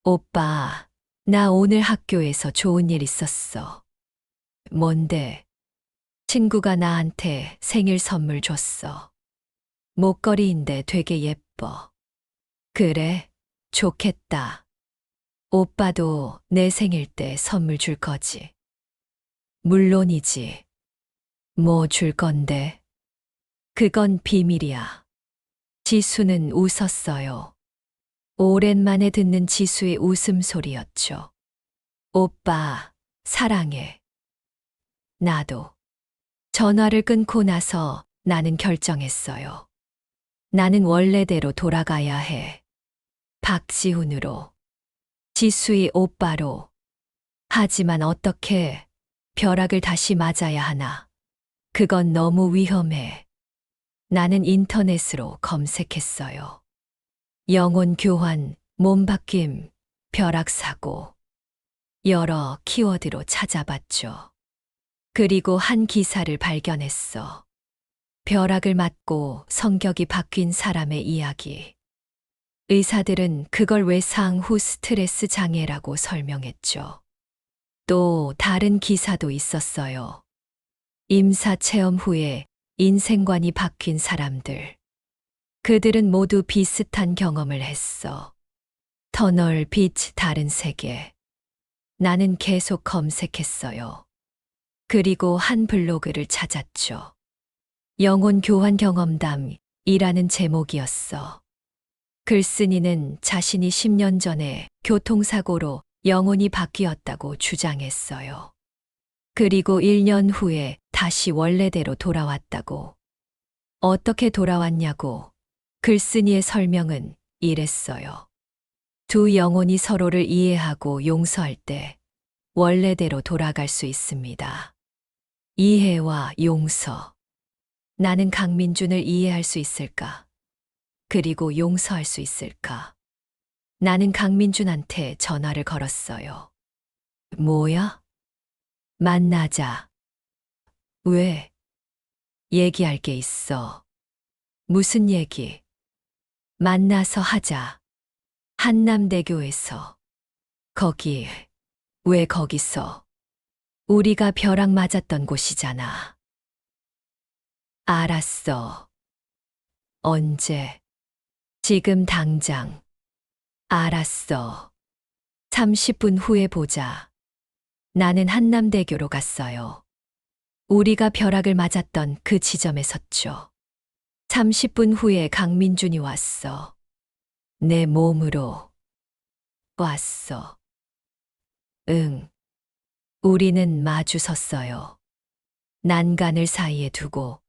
오빠, 나 오늘 학교에서 좋은 일 있었어. 뭔데? 친구가 나한테 생일 선물 줬어. 목걸이인데 되게 예뻐. 그래, 좋겠다. 오빠도 내 생일 때 선물 줄 거지. 물론이지. 뭐 줄 건데? 그건 비밀이야. 지수는 웃었어요. 오랜만에 듣는 지수의 웃음소리였죠. 오빠, 사랑해. 나도. 전화를 끊고 나서 나는 결정했어요. 나는 원래대로 돌아가야 해. 박지훈으로. 지수의 오빠로. 하지만 어떻게 벼락을 다시 맞아야 하나? 그건 너무 위험해. 나는 인터넷으로 검색했어요. 영혼 교환, 몸바뀜, 벼락 사고. 여러 키워드로 찾아봤죠. 그리고 한 기사를 발견했어. 벼락을 맞고 성격이 바뀐 사람의 이야기. 의사들은 그걸 외상 후 스트레스 장애라고 설명했죠. 또 다른 기사도 있었어요. 임사 체험 후에 인생관이 바뀐 사람들. 그들은 모두 비슷한 경험을 했어. 터널, 빛, 다른 세계. 나는 계속 검색했어요. 그리고 한 블로그를 찾았죠. 영혼 교환 경험담이라는 제목이었어. 글쓴이는 자신이 10년 전에 교통사고로 영혼이 바뀌었다고 주장했어요. 그리고 1년 후에 다시 원래대로 돌아왔다고. 어떻게 돌아왔냐고. 글쓴이의 설명은 이랬어요. 두 영혼이 서로를 이해하고 용서할 때 원래대로 돌아갈 수 있습니다. 이해와 용서. 나는 강민준을 이해할 수 있을까? 그리고 용서할 수 있을까? 나는 강민준한테 전화를 걸었어요. 뭐야? 만나자. 왜? 얘기할 게 있어. 무슨 얘기? 만나서 하자. 한남대교에서. 거기, 왜 거기서? 우리가 벼락 맞았던 곳이잖아. 알았어. 언제? 지금 당장. 알았어. 30분 후에 보자. 나는 한남대교로 갔어요. 우리가 벼락을 맞았던 그 지점에 섰죠. 30분 후에 강민준이 왔어. 내 몸으로. 왔어. 응. 우리는 마주 섰어요. 난간을 사이에 두고.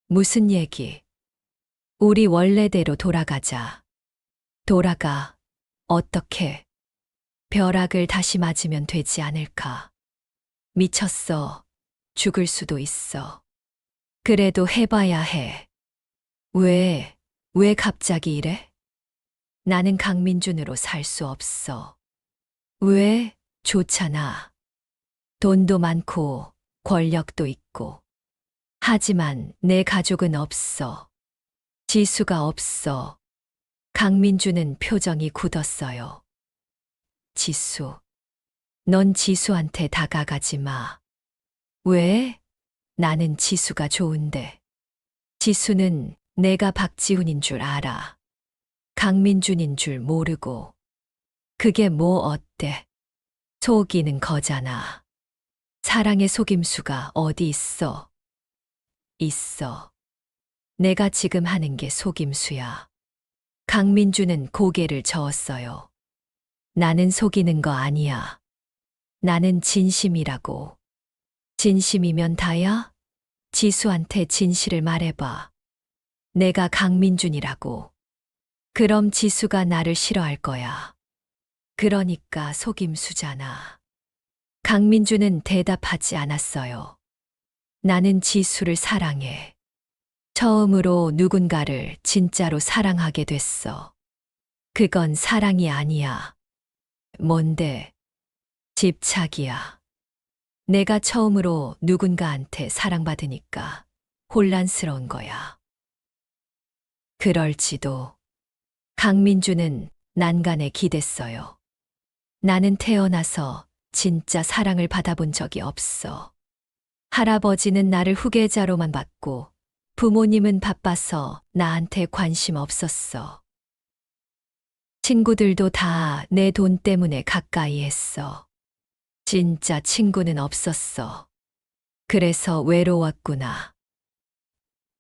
무슨 얘기? 우리 원래대로 돌아가자. 돌아가. 어떻게? 벼락을 다시 맞으면 되지 않을까? 미쳤어. 죽을 수도 있어. 그래도 해봐야 해. 왜 갑자기 이래? 나는 강민준으로 살 수 없어. 왜? 좋잖아. 돈도 많고 권력도 있고. 하지만 내 가족은 없어. 지수가 없어. 강민준은 표정이 굳었어요. 지수. 넌 지수한테 다가가지 마. 왜? 나는 지수가 좋은데. 지수는 내가 박지훈인 줄 알아. 강민준인 줄 모르고. 그게 뭐 어때? 속이는 거잖아. 사랑의 속임수가 어디 있어? 있어. 내가 지금 하는 게 속임수야. 강민준은 고개를 저었어요. 나는 속이는 거 아니야. 나는 진심이라고. 진심이면 다야? 지수한테 진실을 말해봐. 내가 강민준이라고. 그럼 지수가 나를 싫어할 거야. 그러니까 속임수잖아. 강민준은 대답하지 않았어요. 나는 지수를 사랑해. 처음으로 누군가를 진짜로 사랑하게 됐어. 그건 사랑이 아니야. 뭔데? 집착이야. 내가 처음으로 누군가한테 사랑받으니까 혼란스러운 거야. 그럴지도. 강민주는 난간에 기댔어요. 나는 태어나서 진짜 사랑을 받아본 적이 없어. 할아버지는 나를 후계자로만 봤고 부모님은 바빠서 나한테 관심 없었어. 친구들도 다 내 돈 때문에 가까이 했어. 진짜 친구는 없었어. 그래서 외로웠구나.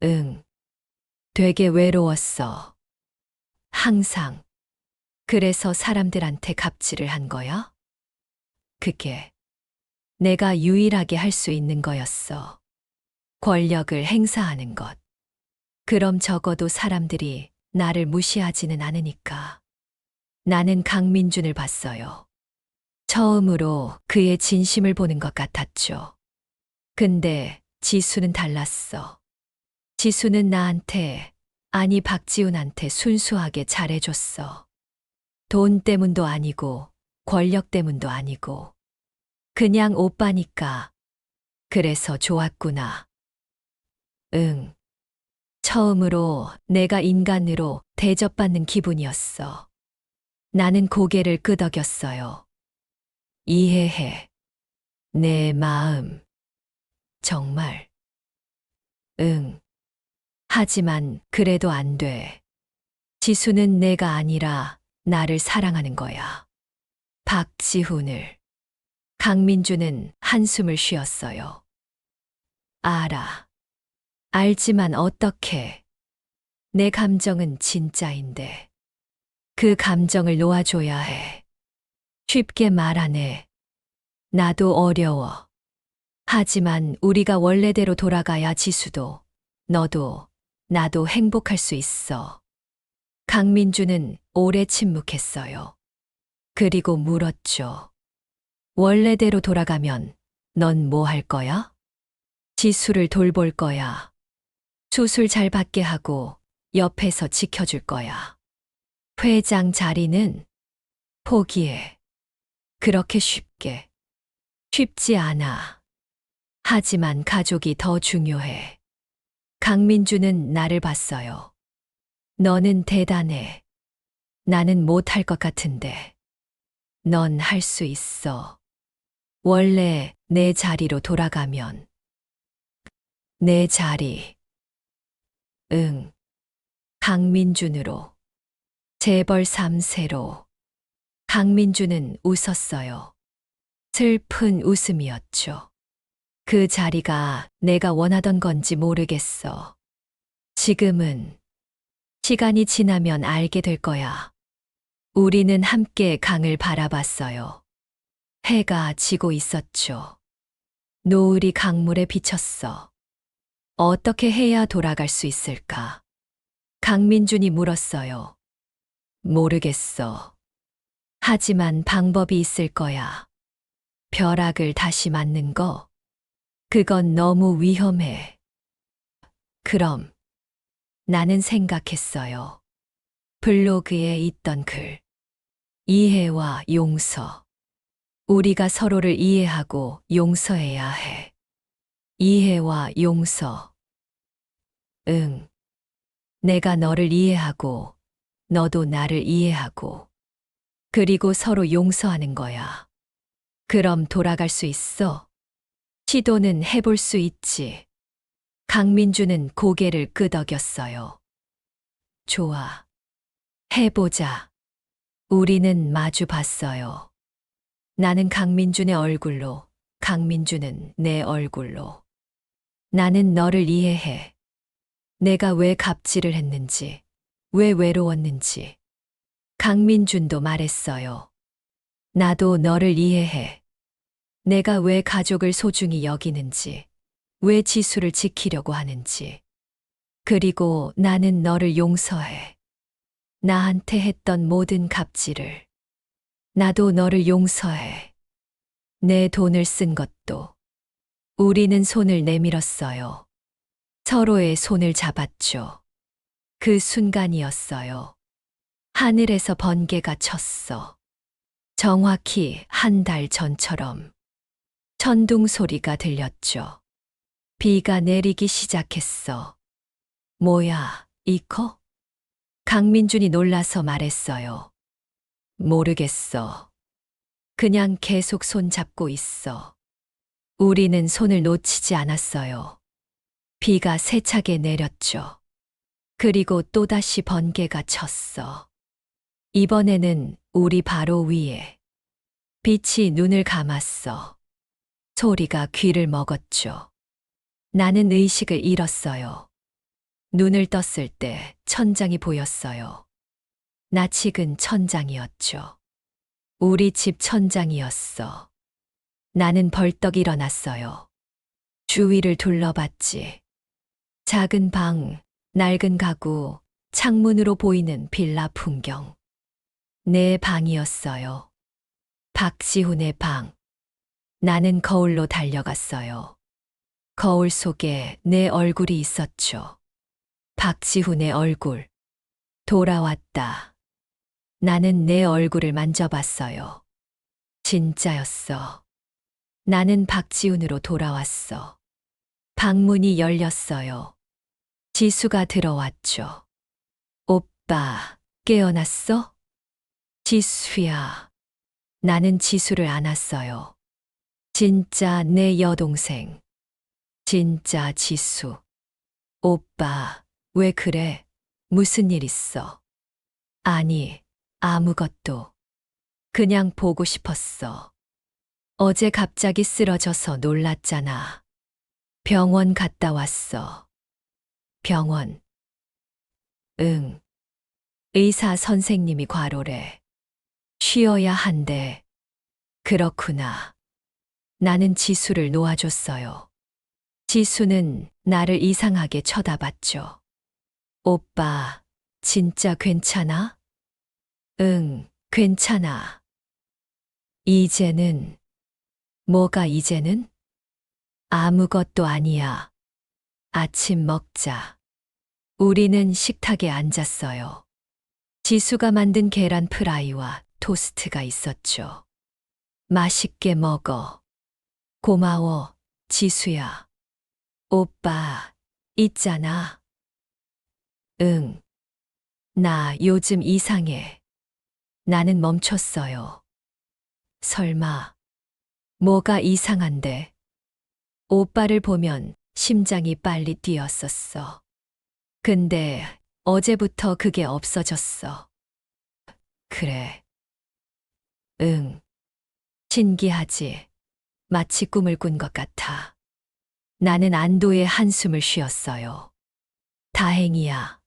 응, 되게 외로웠어. 항상. 그래서 사람들한테 갑질을 한 거야? 그게 내가 유일하게 할 수 있는 거였어. 권력을 행사하는 것. 그럼 적어도 사람들이 나를 무시하지는 않으니까. 나는 강민준을 봤어요. 처음으로 그의 진심을 보는 것 같았죠. 근데 지수는 달랐어. 지수는 나한테, 아니 박지훈한테 순수하게 잘해줬어. 돈 때문도 아니고 권력 때문도 아니고 그냥 오빠니까. 그래서 좋았구나. 응. 처음으로 내가 인간으로 대접받는 기분이었어. 나는 고개를 끄덕였어요. 이해해. 내 마음. 정말. 응. 하지만 그래도 안 돼. 지수는 내가 아니라 나를 사랑하는 거야. 박지훈을. 강민주는 한숨을 쉬었어요. 알아. 알지만 어떡해. 내 감정은 진짜인데. 그 감정을 놓아줘야 해. 쉽게 말하네. 나도 어려워. 하지만 우리가 원래대로 돌아가야 지수도, 너도, 나도 행복할 수 있어. 강민주는 오래 침묵했어요. 그리고 물었죠. 원래대로 돌아가면 넌 뭐 할 거야? 지수를 돌볼 거야. 수술 잘 받게 하고 옆에서 지켜줄 거야. 회장 자리는 포기해. 그렇게 쉽게. 쉽지 않아. 하지만 가족이 더 중요해. 강민주는 나를 봤어요. 너는 대단해. 나는 못할 것 같은데. 넌 할 수 있어. 원래 내 자리로 돌아가면. 내 자리. 응. 강민준으로. 재벌 3세로. 강민주는 웃었어요. 슬픈 웃음이었죠. 그 자리가 내가 원하던 건지 모르겠어. 지금은 시간이 지나면 알게 될 거야. 우리는 함께 강을 바라봤어요. 해가 지고 있었죠. 노을이 강물에 비쳤어. 어떻게 해야 돌아갈 수 있을까? 강민준이 물었어요. 모르겠어. 하지만 방법이 있을 거야. 벼락을 다시 맞는 거? 그건 너무 위험해. 그럼 나는 생각했어요. 블로그에 있던 글. 이해와 용서. 우리가 서로를 이해하고 용서해야 해. 이해와 용서. 응. 내가 너를 이해하고, 너도 나를 이해하고, 그리고 서로 용서하는 거야. 그럼 돌아갈 수 있어? 시도는 해볼 수 있지. 강민주는 고개를 끄덕였어요. 좋아. 해보자. 우리는 마주 봤어요. 나는 강민준의 얼굴로, 강민주는 내 얼굴로. 나는 너를 이해해. 내가 왜 갑질을 했는지, 왜 외로웠는지. 강민준도 말했어요. 나도 너를 이해해. 내가 왜 가족을 소중히 여기는지, 왜 지수를 지키려고 하는지. 그리고 나는 너를 용서해. 나한테 했던 모든 갑질을. 나도 너를 용서해. 내 돈을 쓴 것도. 우리는 손을 내밀었어요. 서로의 손을 잡았죠. 그 순간이었어요. 하늘에서 번개가 쳤어. 정확히 한 달 전처럼 천둥 소리가 들렸죠. 비가 내리기 시작했어. 뭐야, 이거? 강민준이 놀라서 말했어요. 모르겠어. 그냥 계속 손 잡고 있어. 우리는 손을 놓치지 않았어요. 비가 세차게 내렸죠. 그리고 또다시 번개가 쳤어. 이번에는 우리 바로 위에. 빛이 눈을 감았어. 소리가 귀를 먹었죠. 나는 의식을 잃었어요. 눈을 떴을 때 천장이 보였어요. 낯익은 천장이었죠. 우리 집 천장이었어. 나는 벌떡 일어났어요. 주위를 둘러봤지. 작은 방, 낡은 가구, 창문으로 보이는 빌라 풍경. 내 방이었어요. 박지훈의 방. 나는 거울로 달려갔어요. 거울 속에 내 얼굴이 있었죠. 박지훈의 얼굴. 돌아왔다. 나는 내 얼굴을 만져봤어요. 진짜였어. 나는 박지훈으로 돌아왔어. 방문이 열렸어요. 지수가 들어왔죠. 오빠, 깨어났어? 지수야. 나는 지수를 안았어요. 진짜 내 여동생. 진짜 지수. 오빠, 왜 그래? 무슨 일 있어? 아니, 아무것도. 그냥 보고 싶었어. 어제 갑자기 쓰러져서 놀랐잖아. 병원 갔다 왔어. 병원. 응. 의사 선생님이 과로래. 쉬어야 한대. 그렇구나. 나는 지수를 놓아줬어요. 지수는 나를 이상하게 쳐다봤죠. 오빠, 진짜 괜찮아? 응, 괜찮아. 이제는, 뭐가 이제는? 아무것도 아니야. 아침 먹자. 우리는 식탁에 앉았어요. 지수가 만든 계란 프라이와 토스트가 있었죠. 맛있게 먹어. 고마워, 지수야. 오빠, 있잖아. 응. 나 요즘 이상해. 나는 멈췄어요. 설마, 뭐가 이상한데? 오빠를 보면 심장이 빨리 뛰었었어. 근데 어제부터 그게 없어졌어. 그래. 응. 신기하지. 마치 꿈을 꾼 것 같아. 나는 안도의 한숨을 쉬었어요. 다행이야.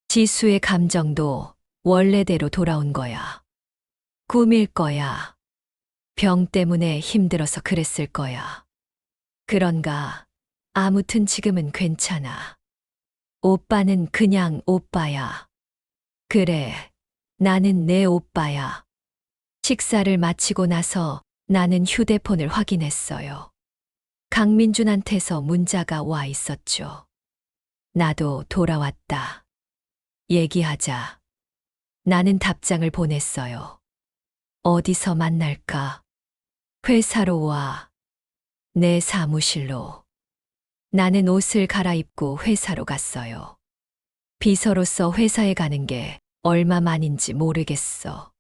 지수의 감정도 원래대로 돌아온 거야. 꿈일 거야. 병 때문에 힘들어서 그랬을 거야. 그런가. 아무튼 지금은 괜찮아. 오빠는 그냥 오빠야. 그래. 나는 내 오빠야. 식사를 마치고 나서 나는 휴대폰을 확인했어요. 강민준한테서 문자가 와 있었죠. 나도 돌아왔다. 얘기하자. 나는 답장을 보냈어요. 어디서 만날까? 회사로 와. 내 사무실로. 나는 옷을 갈아입고 회사로 갔어요. 비서로서 회사에 가는 게 얼마만인지 모르겠어.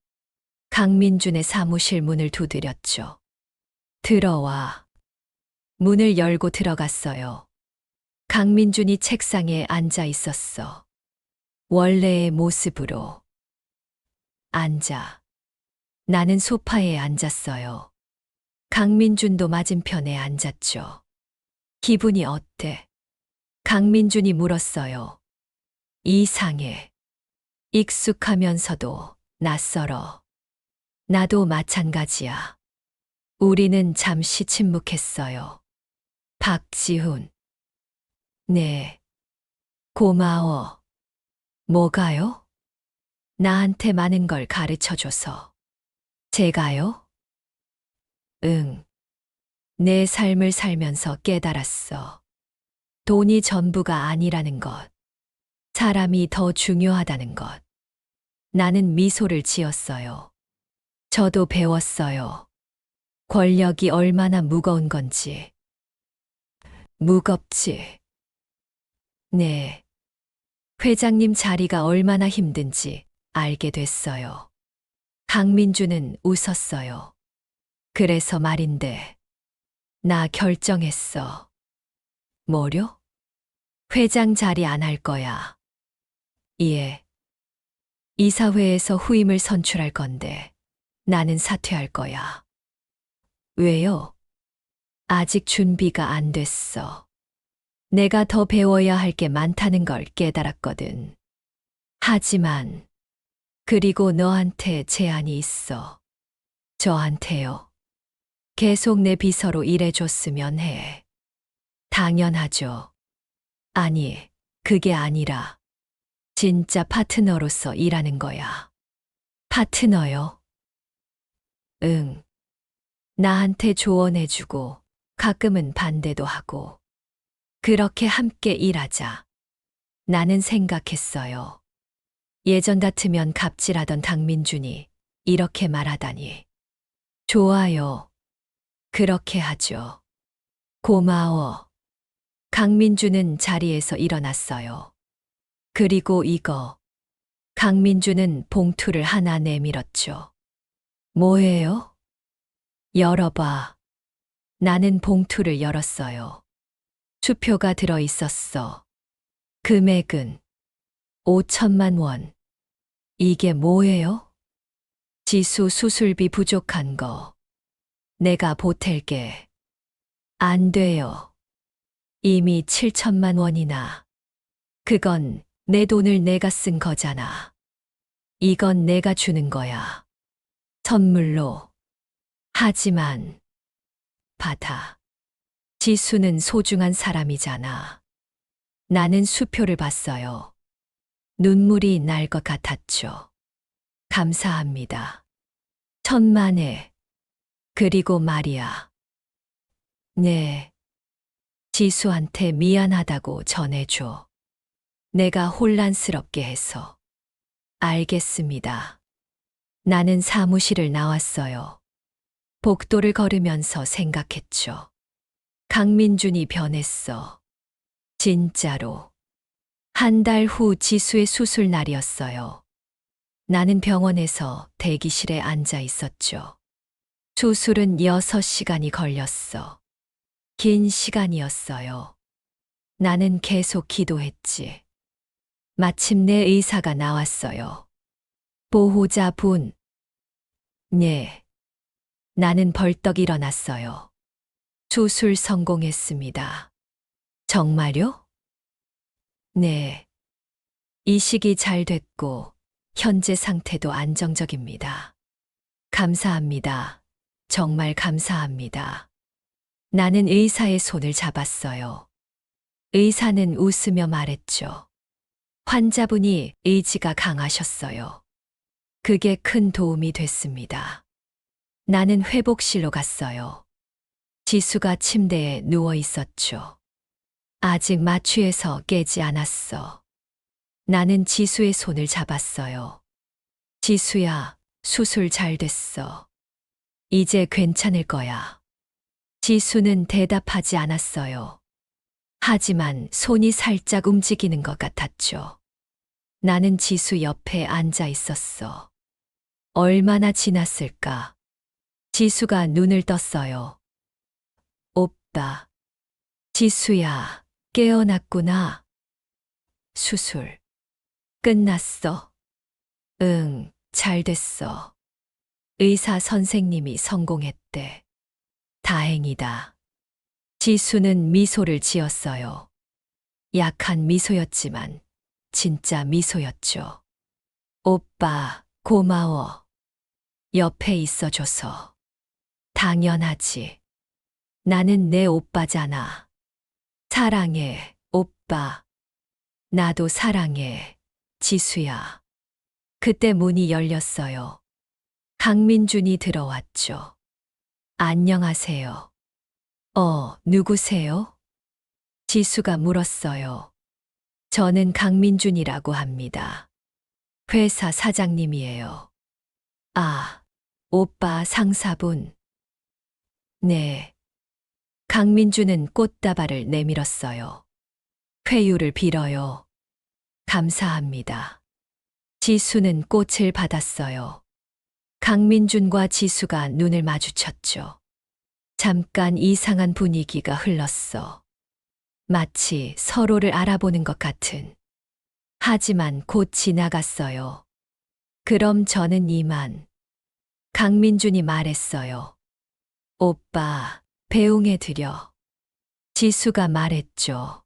강민준의 사무실 문을 두드렸죠. 들어와. 문을 열고 들어갔어요. 강민준이 책상에 앉아 있었어. 원래의 모습으로. 앉아. 나는 소파에 앉았어요. 강민준도 맞은편에 앉았죠. 기분이 어때? 강민준이 물었어요. 이상해. 익숙하면서도 낯설어. 나도 마찬가지야. 우리는 잠시 침묵했어요. 박지훈. 네. 고마워. 뭐가요? 나한테 많은 걸 가르쳐줘서. 제가요? 응. 내 삶을 살면서 깨달았어. 돈이 전부가 아니라는 것. 사람이 더 중요하다는 것. 나는 미소를 지었어요. 저도 배웠어요. 권력이 얼마나 무거운 건지. 무겁지. 네. 회장님 자리가 얼마나 힘든지 알게 됐어요. 강민주는 웃었어요. 그래서 말인데, 나 결정했어. 뭐요? 회장 자리 안 할 거야. 예. 이사회에서 후임을 선출할 건데, 나는 사퇴할 거야. 왜요? 아직 준비가 안 됐어. 내가 더 배워야 할 게 많다는 걸 깨달았거든. 하지만, 그리고 너한테 제안이 있어. 저한테요. 계속 내 비서로 일해줬으면 해. 당연하죠. 아니, 그게 아니라, 진짜 파트너로서 일하는 거야. 파트너요? 응. 나한테 조언해주고, 가끔은 반대도 하고, 그렇게 함께 일하자. 나는 생각했어요. 예전 같으면 갑질하던 강민준이 이렇게 말하다니. 좋아요. 그렇게 하죠. 고마워. 강민주는 자리에서 일어났어요. 그리고 이거. 강민주는 봉투를 하나 내밀었죠. 뭐예요? 열어봐. 나는 봉투를 열었어요. 수표가 들어 있었어. 금액은 5천만 원. 이게 뭐예요? 지수 수술비 부족한 거. 내가 보탤게. 안 돼요. 이미 7천만 원이나. 그건 내 돈을 내가 쓴 거잖아. 이건 내가 주는 거야. 선물로. 하지만, 받아. 지수는 소중한 사람이잖아. 나는 수표를 봤어요. 눈물이 날 것 같았죠. 감사합니다. 천만에. 그리고 말이야. 네. 지수한테 미안하다고 전해줘. 내가 혼란스럽게 해서. 알겠습니다. 나는 사무실을 나왔어요. 복도를 걸으면서 생각했죠. 강민준이 변했어. 진짜로. 한 달 후 지수의 수술 날이었어요. 나는 병원에서 대기실에 앉아 있었죠. 수술은 6시간이 걸렸어. 긴 시간이었어요. 나는 계속 기도했지. 마침내 의사가 나왔어요. 보호자분. 네. 나는 벌떡 일어났어요. 수술 성공했습니다. 정말요? 네. 이식이 잘 됐고, 현재 상태도 안정적입니다. 감사합니다. 정말 감사합니다. 나는 의사의 손을 잡았어요. 의사는 웃으며 말했죠. 환자분이 의지가 강하셨어요. 그게 큰 도움이 됐습니다. 나는 회복실로 갔어요. 지수가 침대에 누워 있었죠. 아직 마취해서 깨지 않았어. 나는 지수의 손을 잡았어요. 지수야, 수술 잘 됐어. 이제 괜찮을 거야. 지수는 대답하지 않았어요. 하지만 손이 살짝 움직이는 것 같았죠. 나는 지수 옆에 앉아 있었어. 얼마나 지났을까? 지수가 눈을 떴어요. 오빠. 지수야, 깨어났구나. 수술. 끝났어. 응, 잘 됐어. 의사 선생님이 성공했대. 다행이다. 지수는 미소를 지었어요. 약한 미소였지만 진짜 미소였죠. 오빠, 고마워. 옆에 있어줘서. 당연하지. 나는 내 오빠잖아. 사랑해, 오빠. 나도 사랑해, 지수야. 그때 문이 열렸어요. 강민준이 들어왔죠. 안녕하세요. 누구세요? 지수가 물었어요. 저는 강민준이라고 합니다. 회사 사장님이에요. 아, 오빠 상사분. 네. 강민주는 꽃다발을 내밀었어요. 회유를 빌어요. 감사합니다. 지수는 꽃을 받았어요. 강민준과 지수가 눈을 마주쳤죠. 잠깐 이상한 분위기가 흘렀어. 마치 서로를 알아보는 것 같은. 하지만 곧 지나갔어요. 그럼 저는 이만. 강민준이 말했어요. 오빠, 배웅해드려. 지수가 말했죠.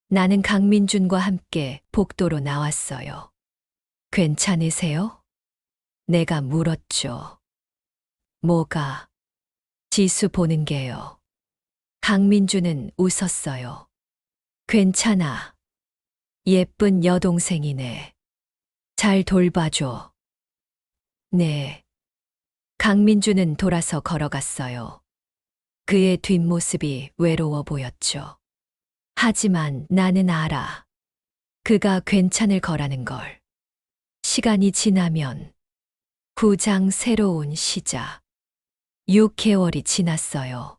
나는 강민준과 함께 복도로 나왔어요. 괜찮으세요? 내가 물었죠. 뭐가? 지수 보는 게요. 강민준은 웃었어요. 괜찮아. 예쁜 여동생이네. 잘 돌봐줘. 네. 강민준은 돌아서 걸어갔어요. 그의 뒷모습이 외로워 보였죠. 하지만 나는 알아. 그가 괜찮을 거라는 걸. 시간이 지나면 9장 새로운 시작. 6개월이 지났어요.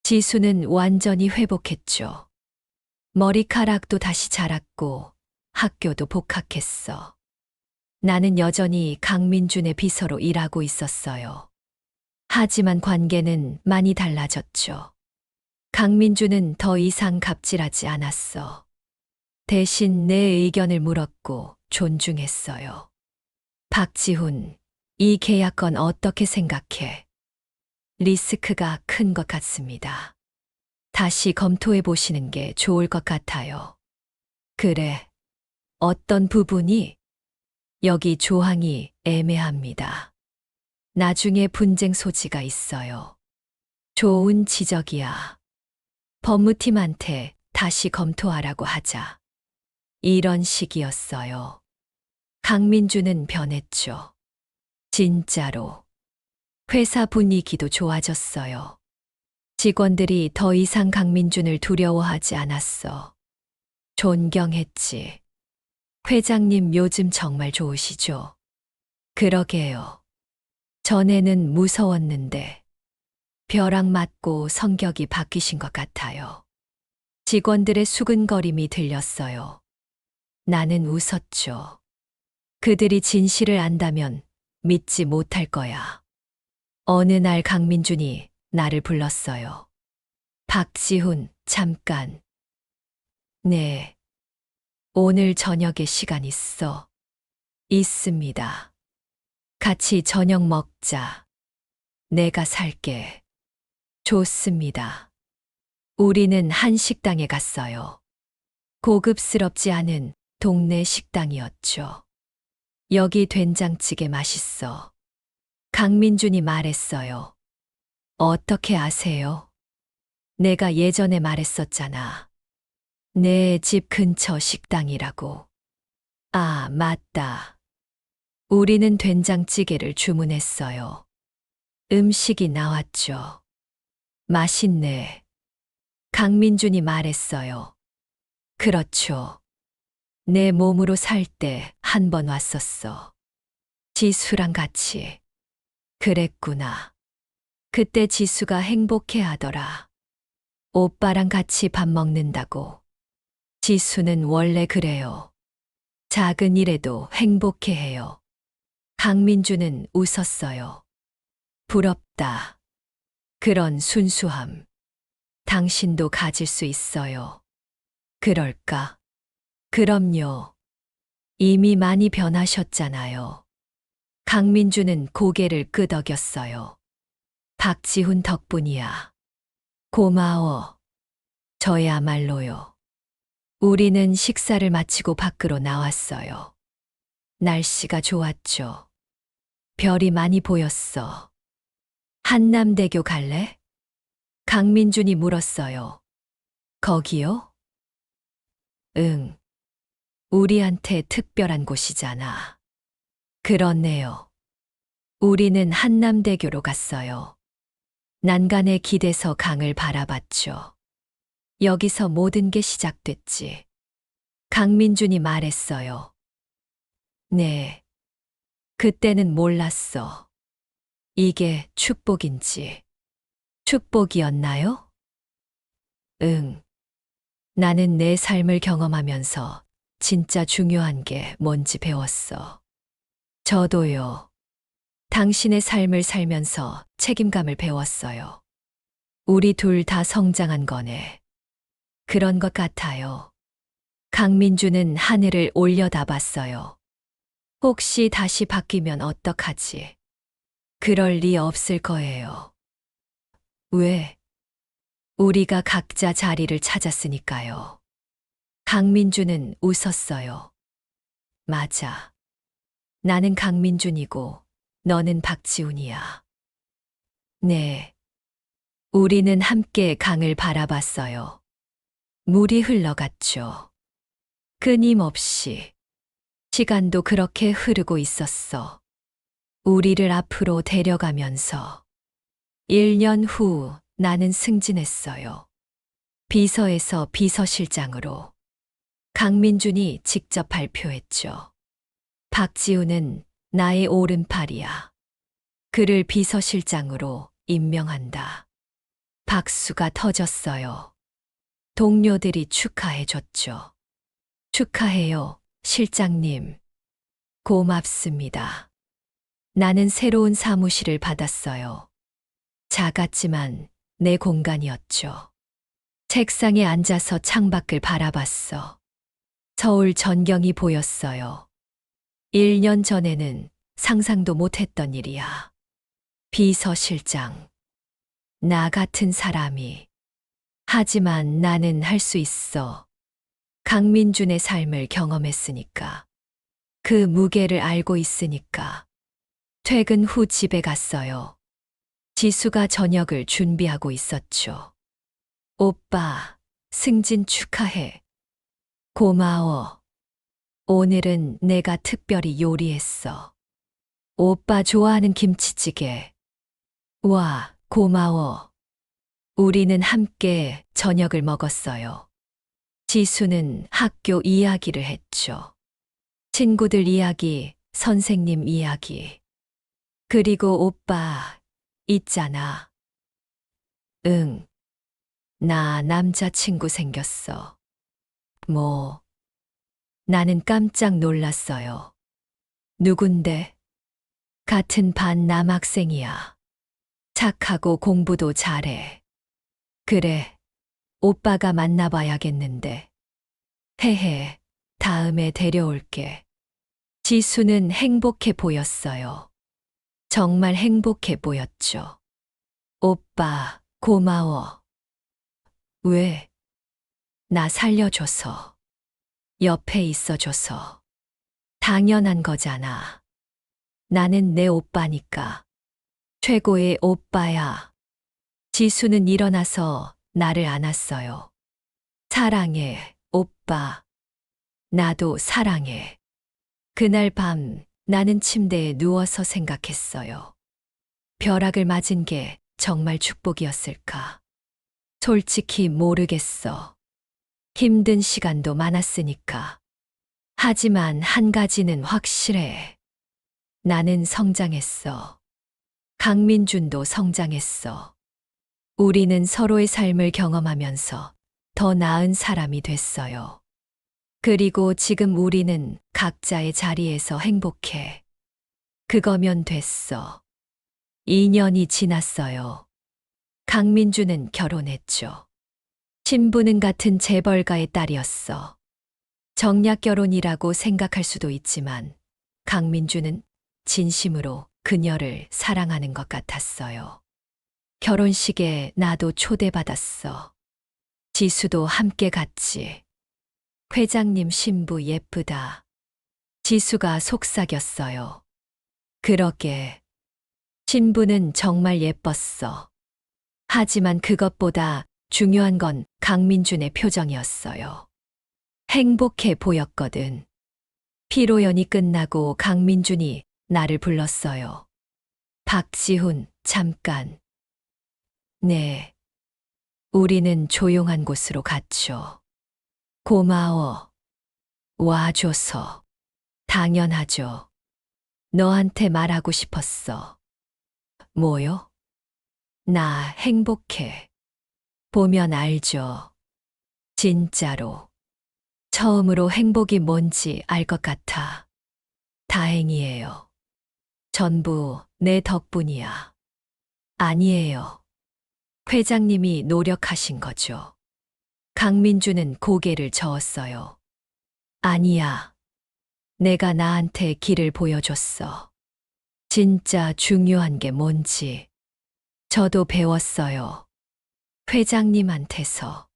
지수는 완전히 회복했죠. 머리카락도 다시 자랐고 학교도 복학했어. 나는 여전히 강민준의 비서로 일하고 있었어요. 하지만 관계는 많이 달라졌죠. 강민준은 더 이상 갑질하지 않았어. 대신 내 의견을 물었고 존중했어요. 박지훈, 이 계약건 어떻게 생각해? 리스크가 큰 것 같습니다. 다시 검토해 보시는 게 좋을 것 같아요. 그래. 어떤 부분이? 여기 조항이 애매합니다. 나중에 분쟁 소지가 있어요. 좋은 지적이야. 법무팀한테 다시 검토하라고 하자. 이런 식이었어요. 강민주는 변했죠. 진짜로. 회사 분위기도 좋아졌어요. 직원들이 더 이상 강민준을 두려워하지 않았어. 존경했지. 회장님 요즘 정말 좋으시죠? 그러게요. 전에는 무서웠는데 벼락 맞고 성격이 바뀌신 것 같아요. 직원들의 수근거림이 들렸어요. 나는 웃었죠. 그들이 진실을 안다면 믿지 못할 거야. 어느 날 강민준이 나를 불렀어요. 박지훈, 잠깐. 네. 오늘 저녁에 시간 있어? 있습니다. 같이 저녁 먹자. 내가 살게. 좋습니다. 우리는 한 식당에 갔어요. 고급스럽지 않은 동네 식당이었죠. 여기 된장찌개 맛있어. 강민준이 말했어요. 어떻게 아세요? 내가 예전에 말했었잖아. 내 집 근처 식당이라고. 아, 맞다. 우리는 된장찌개를 주문했어요. 음식이 나왔죠. 맛있네. 강민준이 말했어요. 그렇죠. 내 몸으로 살 때 한 번 왔었어. 지수랑 같이. 그랬구나. 그때 지수가 행복해 하더라. 오빠랑 같이 밥 먹는다고. 지수는 원래 그래요. 작은 일에도 행복해 해요. 강민주는 웃었어요. 부럽다. 그런 순수함. 당신도 가질 수 있어요. 그럴까? 그럼요. 이미 많이 변하셨잖아요. 강민주는 고개를 끄덕였어요. 박지훈 덕분이야. 고마워. 저야말로요. 우리는 식사를 마치고 밖으로 나왔어요. 날씨가 좋았죠. 별이 많이 보였어. 한남대교 갈래? 강민준이 물었어요. 거기요? 응. 우리한테 특별한 곳이잖아. 그렇네요. 우리는 한남대교로 갔어요. 난간에 기대서 강을 바라봤죠. 여기서 모든 게 시작됐지. 강민준이 말했어요. 네. 그때는 몰랐어. 이게 축복인지. 축복이었나요? 응. 나는 내 삶을 경험하면서 진짜 중요한 게 뭔지 배웠어. 저도요. 당신의 삶을 살면서 책임감을 배웠어요. 우리 둘 다 성장한 거네. 그런 것 같아요. 강민주는 하늘을 올려다봤어요. 혹시 다시 바뀌면 어떡하지? 그럴 리 없을 거예요. 왜? 우리가 각자 자리를 찾았으니까요. 강민주는 웃었어요. 맞아. 나는 강민준이고 너는 박지훈이야. 네. 우리는 함께 강을 바라봤어요. 물이 흘러갔죠. 끊임없이. 시간도 그렇게 흐르고 있었어. 우리를 앞으로 데려가면서. 1년 후 나는 승진했어요. 비서에서 비서실장으로. 강민준이 직접 발표했죠. 박지훈은 나의 오른팔이야. 그를 비서실장으로 임명한다. 박수가 터졌어요. 동료들이 축하해줬죠. 축하해요, 실장님. 고맙습니다. 나는 새로운 사무실을 받았어요. 작았지만 내 공간이었죠. 책상에 앉아서 창밖을 바라봤어. 서울 전경이 보였어요. 1년 전에는 상상도 못했던 일이야. 비서실장. 나 같은 사람이. 하지만 나는 할 수 있어. 강민준의 삶을 경험했으니까. 그 무게를 알고 있으니까. 퇴근 후 집에 갔어요. 지수가 저녁을 준비하고 있었죠. 오빠, 승진 축하해. 고마워. 오늘은 내가 특별히 요리했어. 오빠 좋아하는 김치찌개. 와, 고마워. 우리는 함께 저녁을 먹었어요. 지수는 학교 이야기를 했죠. 친구들 이야기, 선생님 이야기. 그리고 오빠, 있잖아. 응. 나 남자친구 생겼어. 뭐. 나는 깜짝 놀랐어요. 누군데? 같은 반 남학생이야. 착하고 공부도 잘해. 그래. 오빠가 만나봐야겠는데. 헤헤. 다음에 데려올게. 지수는 행복해 보였어요. 정말 행복해 보였죠. 오빠, 고마워. 왜? 나 살려줘서. 옆에 있어줘서. 당연한 거잖아. 나는 내 오빠니까. 최고의 오빠야. 지수는 일어나서 나를 안았어요. 사랑해, 오빠. 나도 사랑해. 그날 밤 나는 침대에 누워서 생각했어요. 벼락을 맞은 게 정말 축복이었을까? 솔직히 모르겠어. 힘든 시간도 많았으니까. 하지만 한 가지는 확실해. 나는 성장했어. 강민준도 성장했어. 우리는 서로의 삶을 경험하면서 더 나은 사람이 됐어요. 그리고 지금 우리는 각자의 자리에서 행복해. 그거면 됐어. 2년이 지났어요. 강민주는 결혼했죠. 신부는 같은 재벌가의 딸이었어. 정략 결혼이라고 생각할 수도 있지만 강민주는 진심으로 그녀를 사랑하는 것 같았어요. 결혼식에 나도 초대받았어. 지수도 함께 갔지. 회장님 신부 예쁘다. 지수가 속삭였어요. 그러게. 신부는 정말 예뻤어. 하지만 그것보다 중요한 건 강민준의 표정이었어요. 행복해 보였거든. 피로연이 끝나고 강민준이 나를 불렀어요. 박지훈, 잠깐. 네. 우리는 조용한 곳으로 갔죠. 고마워. 와줘서. 당연하죠. 너한테 말하고 싶었어. 뭐요? 나 행복해. 보면 알죠. 진짜로. 처음으로 행복이 뭔지 알 것 같아. 다행이에요. 전부 내 덕분이야. 아니에요. 회장님이 노력하신 거죠. 강민주는 고개를 저었어요. 아니야. 내가 나한테 길을 보여줬어. 진짜 중요한 게 뭔지. 저도 배웠어요. 회장님한테서.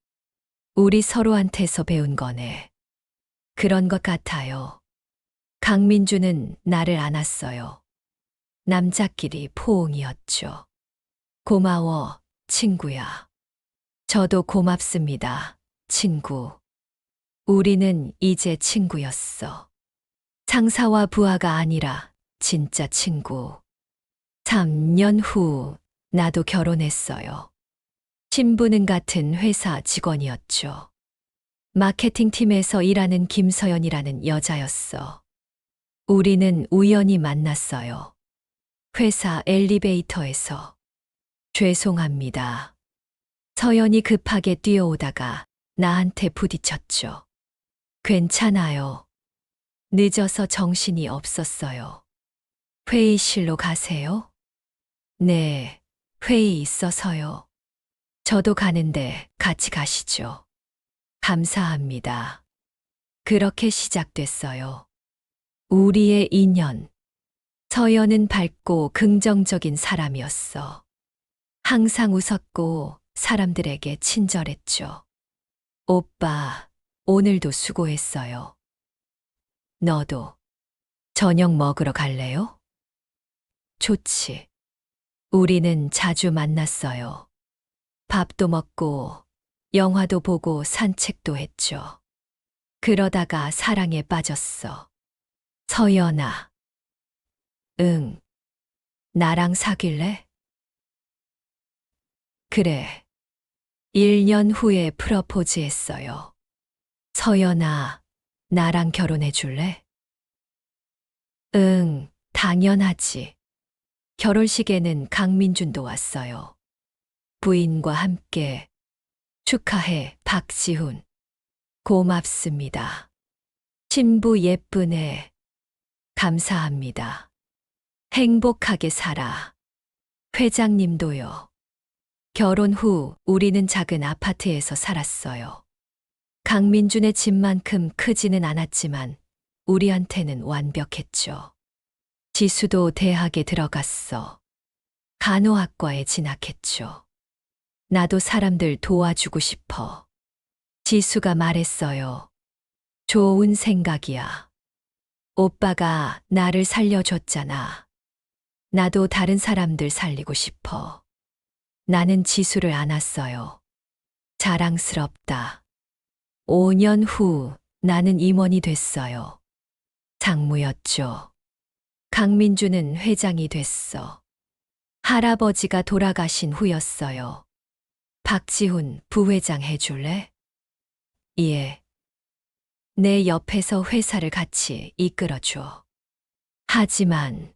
우리 서로한테서 배운 거네. 그런 것 같아요. 강민주는 나를 안았어요. 남자끼리 포옹이었죠. 고마워, 친구야. 저도 고맙습니다, 친구. 우리는 이제 친구였어. 상사와 부하가 아니라 진짜 친구. 3년 후 나도 결혼했어요. 신부는 같은 회사 직원이었죠. 마케팅팀에서 일하는 김서연이라는 여자였어. 우리는 우연히 만났어요. 회사 엘리베이터에서. 죄송합니다. 서연이 급하게 뛰어오다가 나한테 부딪혔죠. 괜찮아요. 늦어서 정신이 없었어요. 회의실로 가세요? 네, 회의 있어서요. 저도 가는데 같이 가시죠. 감사합니다. 그렇게 시작됐어요. 우리의 인연. 서연은 밝고 긍정적인 사람이었어. 항상 웃었고 사람들에게 친절했죠. 오빠, 오늘도 수고했어요. 너도 저녁 먹으러 갈래요? 좋지. 우리는 자주 만났어요. 밥도 먹고, 영화도 보고 산책도 했죠. 그러다가 사랑에 빠졌어. 서연아. 응. 나랑 사귈래? 그래. 1년 후에 프러포즈 했어요. 서연아, 나랑 결혼해 줄래? 응, 당연하지. 결혼식에는 강민준도 왔어요. 부인과 함께 축하해, 박지훈. 고맙습니다. 신부 예쁘네. 감사합니다. 행복하게 살아. 회장님도요. 결혼 후 우리는 작은 아파트에서 살았어요. 강민준의 집만큼 크지는 않았지만 우리한테는 완벽했죠. 지수도 대학에 들어갔어. 간호학과에 진학했죠. 나도 사람들 도와주고 싶어. 지수가 말했어요. 좋은 생각이야. 오빠가 나를 살려줬잖아. 나도 다른 사람들 살리고 싶어. 나는 지수를 안았어요. 자랑스럽다. 5년 후 나는 임원이 됐어요. 상무였죠. 강민주는 회장이 됐어. 할아버지가 돌아가신 후였어요. 박지훈 부회장 해줄래? 예. 내 옆에서 회사를 같이 이끌어줘. 하지만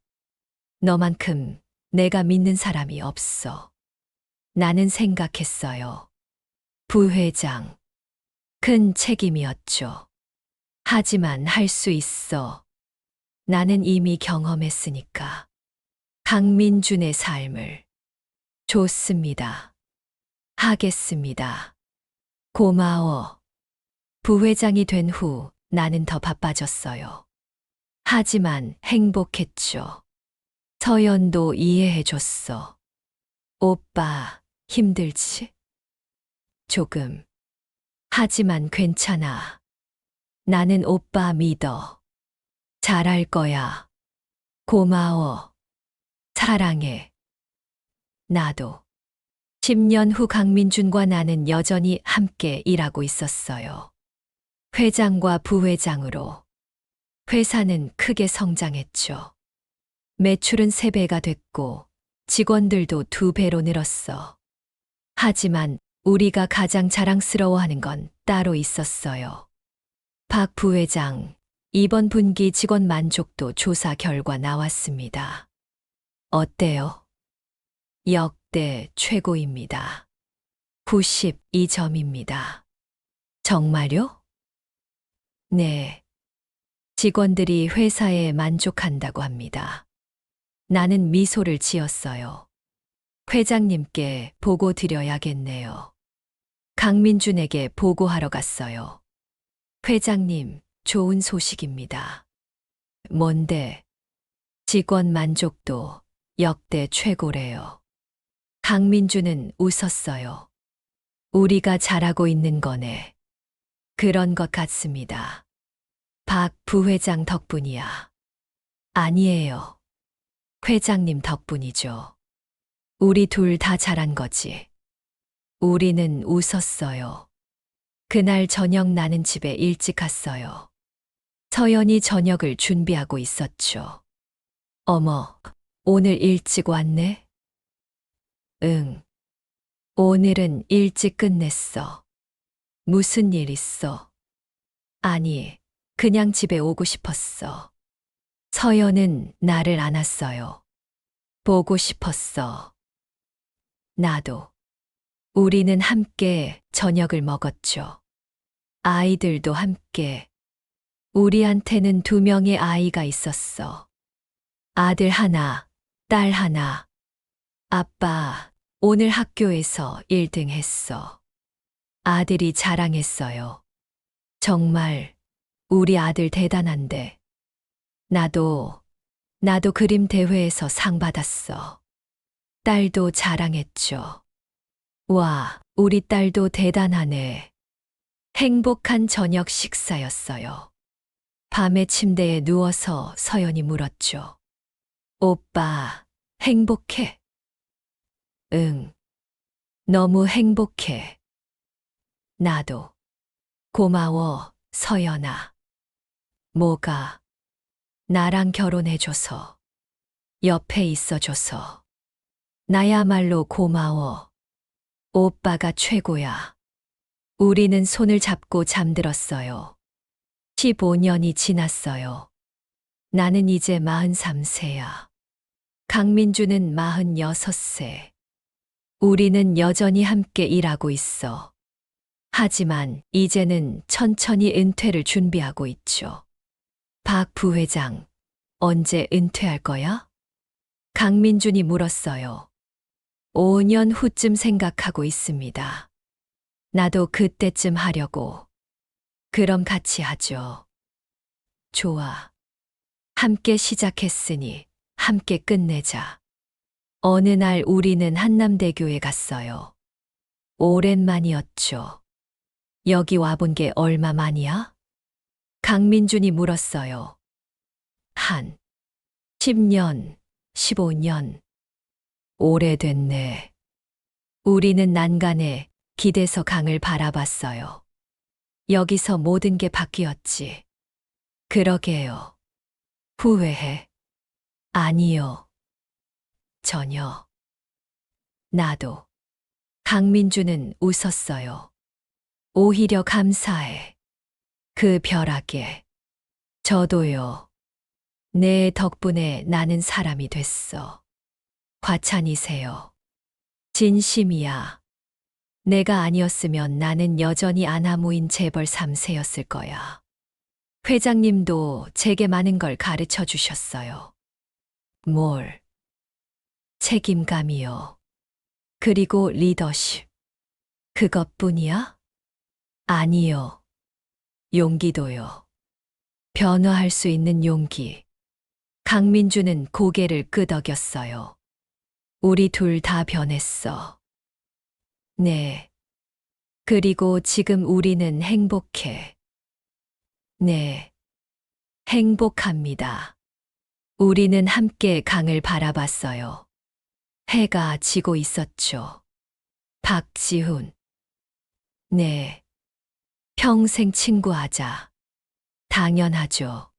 너만큼 내가 믿는 사람이 없어. 나는 생각했어요. 부회장. 큰 책임이었죠. 하지만 할 수 있어. 나는 이미 경험했으니까. 강민준의 삶을. 좋습니다. 하겠습니다. 고마워. 부회장이 된 후 나는 더 바빠졌어요. 하지만 행복했죠. 서연도 이해해줬어. 오빠, 힘들지? 조금. 하지만 괜찮아. 나는 오빠 믿어. 잘할 거야. 고마워. 사랑해. 나도. 10년 후 강민준과 나는 여전히 함께 일하고 있었어요. 회장과 부회장으로. 회사는 크게 성장했죠. 매출은 3배가 됐고 직원들도 2배로 늘었어. 하지만 우리가 가장 자랑스러워하는 건 따로 있었어요. 박 부회장, 이번 분기 직원 만족도 조사 결과 나왔습니다. 어때요? 역대 최고입니다. 92점입니다. 정말요? 네. 직원들이 회사에 만족한다고 합니다. 나는 미소를 지었어요. 회장님께 보고 드려야겠네요. 강민준에게 보고하러 갔어요. 회장님, 좋은 소식입니다. 뭔데? 직원 만족도 역대 최고래요. 강민준은 웃었어요. 우리가 잘하고 있는 거네. 그런 것 같습니다. 박 부회장 덕분이야. 아니에요. 회장님 덕분이죠. 우리 둘 다 잘한 거지. 우리는 웃었어요. 그날 저녁 나는 집에 일찍 갔어요. 서연이 저녁을 준비하고 있었죠. 어머, 오늘 일찍 왔네? 응. 오늘은 일찍 끝냈어. 무슨 일 있어? 아니, 그냥 집에 오고 싶었어. 서연은 나를 안았어요. 보고 싶었어. 나도. 우리는 함께 저녁을 먹었죠. 아이들도 함께. 우리한테는 2명의 아이가 있었어. 아들 하나, 딸 하나. 아빠, 오늘 학교에서 1등 했어. 아들이 자랑했어요. 정말 우리 아들 대단한데. 나도 그림 대회에서 상 받았어. 딸도 자랑했죠. 와, 우리 딸도 대단하네. 행복한 저녁 식사였어요. 밤에 침대에 누워서 서연이 물었죠. 오빠, 행복해? 응. 너무 행복해. 나도. 고마워, 서연아. 뭐가? 나랑 결혼해줘서. 옆에 있어줘서. 나야말로 고마워. 오빠가 최고야. 우리는 손을 잡고 잠들었어요. 15년이 지났어요. 나는 이제 43세야. 강민주는 46세. 우리는 여전히 함께 일하고 있어. 하지만 이제는 천천히 은퇴를 준비하고 있죠. 박 부회장, 언제 은퇴할 거야? 강민준이 물었어요. 5년 후쯤 생각하고 있습니다. 나도 그때쯤 하려고. 그럼 같이 하죠. 좋아. 함께 시작했으니 함께 끝내자. 어느 날 우리는 한남대교에 갔어요. 오랜만이었죠. 여기 와본 게 얼마 만이야? 강민준이 물었어요. 한 10년, 15년. 오래됐네. 우리는 난간에 기대서 강을 바라봤어요. 여기서 모든 게 바뀌었지. 그러게요. 후회해? 아니요. 전혀. 나도. 강민주는 웃었어요. 오히려 감사해. 그 벼락에. 저도요. 내 덕분에 나는 사람이 됐어. 과찬이세요. 진심이야. 내가 아니었으면 나는 여전히 아나무인 재벌 3세였을 거야. 회장님도 제게 많은 걸 가르쳐 주셨어요. 뭘? 책임감이요. 그리고 리더십. 그것뿐이야? 아니요. 용기도요. 변화할 수 있는 용기. 강민주는 고개를 끄덕였어요. 우리 둘 다 변했어. 네. 그리고 지금 우리는 행복해. 네. 행복합니다. 우리는 함께 강을 바라봤어요. 해가 지고 있었죠. 박지훈. 네. 평생 친구하자. 당연하죠.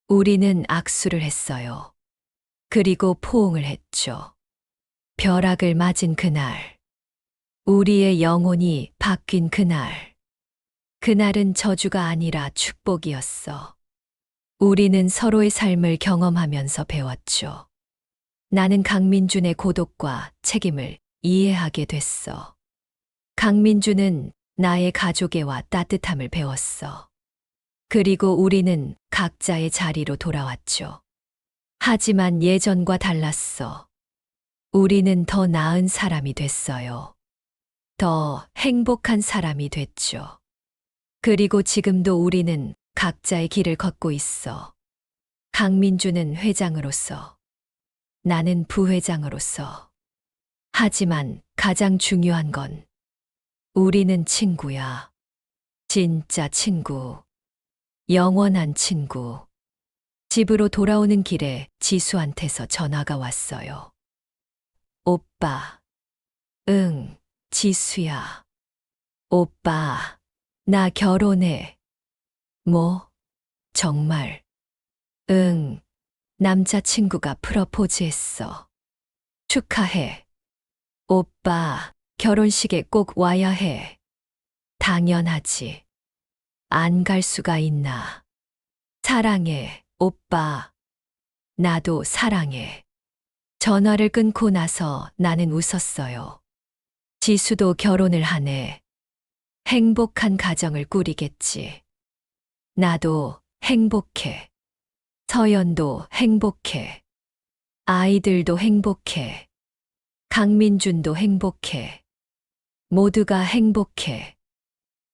우리는 악수를 했어요. 그리고 포옹을 했죠. 벼락을 맞은 그날. 우리의 영혼이 바뀐 그날. 그날은 저주가 아니라 축복이었어. 우리는 서로의 삶을 경험하면서 배웠죠. 나는 강민준의 고독과 책임을 이해하게 됐어. 강민준은 나의 가족애와 따뜻함을 배웠어. 그리고 우리는 각자의 자리로 돌아왔죠. 하지만 예전과 달랐어. 우리는 더 나은 사람이 됐어요. 더 행복한 사람이 됐죠. 그리고 지금도 우리는 각자의 길을 걷고 있어. 강민주는 회장으로서, 나는 부회장으로서. 하지만 가장 중요한 건 우리는 친구야. 진짜 친구. 영원한 친구. 집으로 돌아오는 길에 지수한테서 전화가 왔어요. 오빠. 응, 지수야. 오빠, 나 결혼해. 뭐? 정말? 응, 남자친구가 프러포즈했어. 축하해. 오빠, 결혼식에 꼭 와야 해. 당연하지. 안 갈 수가 있나. 사랑해, 오빠. 나도 사랑해. 전화를 끊고 나서 나는 웃었어요. 지수도 결혼을 하네. 행복한 가정을 꾸리겠지. 나도 행복해. 서연도 행복해. 아이들도 행복해. 강민준도 행복해. 모두가 행복해.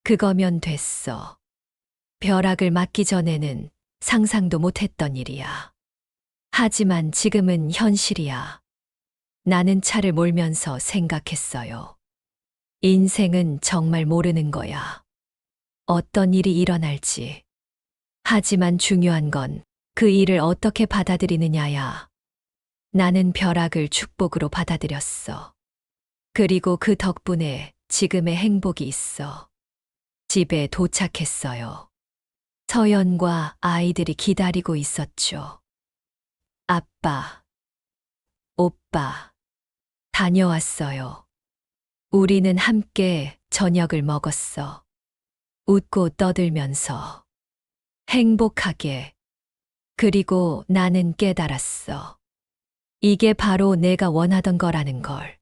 그거면 됐어. 벼락을 맞기 전에는 상상도 못했던 일이야. 하지만 지금은 현실이야. 나는 차를 몰면서 생각했어요. 인생은 정말 모르는 거야. 어떤 일이 일어날지. 하지만 중요한 건 그 일을 어떻게 받아들이느냐야. 나는 벼락을 축복으로 받아들였어. 그리고 그 덕분에 지금의 행복이 있어. 집에 도착했어요. 서연과 아이들이 기다리고 있었죠. 아빠, 오빠, 다녀왔어요. 우리는 함께 저녁을 먹었어. 웃고 떠들면서. 행복하게. 그리고 나는 깨달았어. 이게 바로 내가 원하던 거라는 걸.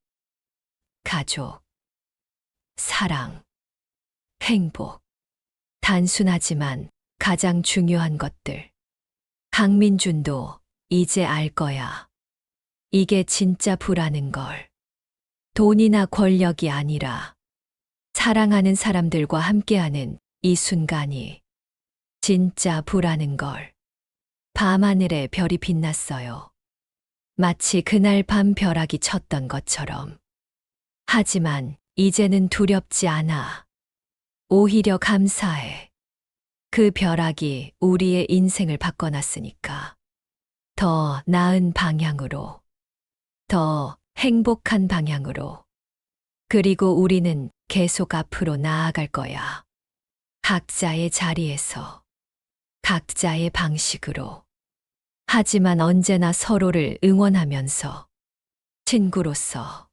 가족, 사랑, 행복. 단순하지만 가장 중요한 것들. 강민준도 이제 알 거야. 이게 진짜 부라는 걸. 돈이나 권력이 아니라 사랑하는 사람들과 함께하는 이 순간이 진짜 부라는 걸. 밤하늘에 별이 빛났어요. 마치 그날 밤 벼락이 쳤던 것처럼. 하지만 이제는 두렵지 않아. 오히려 감사해. 그 벼락이 우리의 인생을 바꿔놨으니까. 더 나은 방향으로. 더 행복한 방향으로. 그리고 우리는 계속 앞으로 나아갈 거야. 각자의 자리에서. 각자의 방식으로. 하지만 언제나 서로를 응원하면서. 친구로서.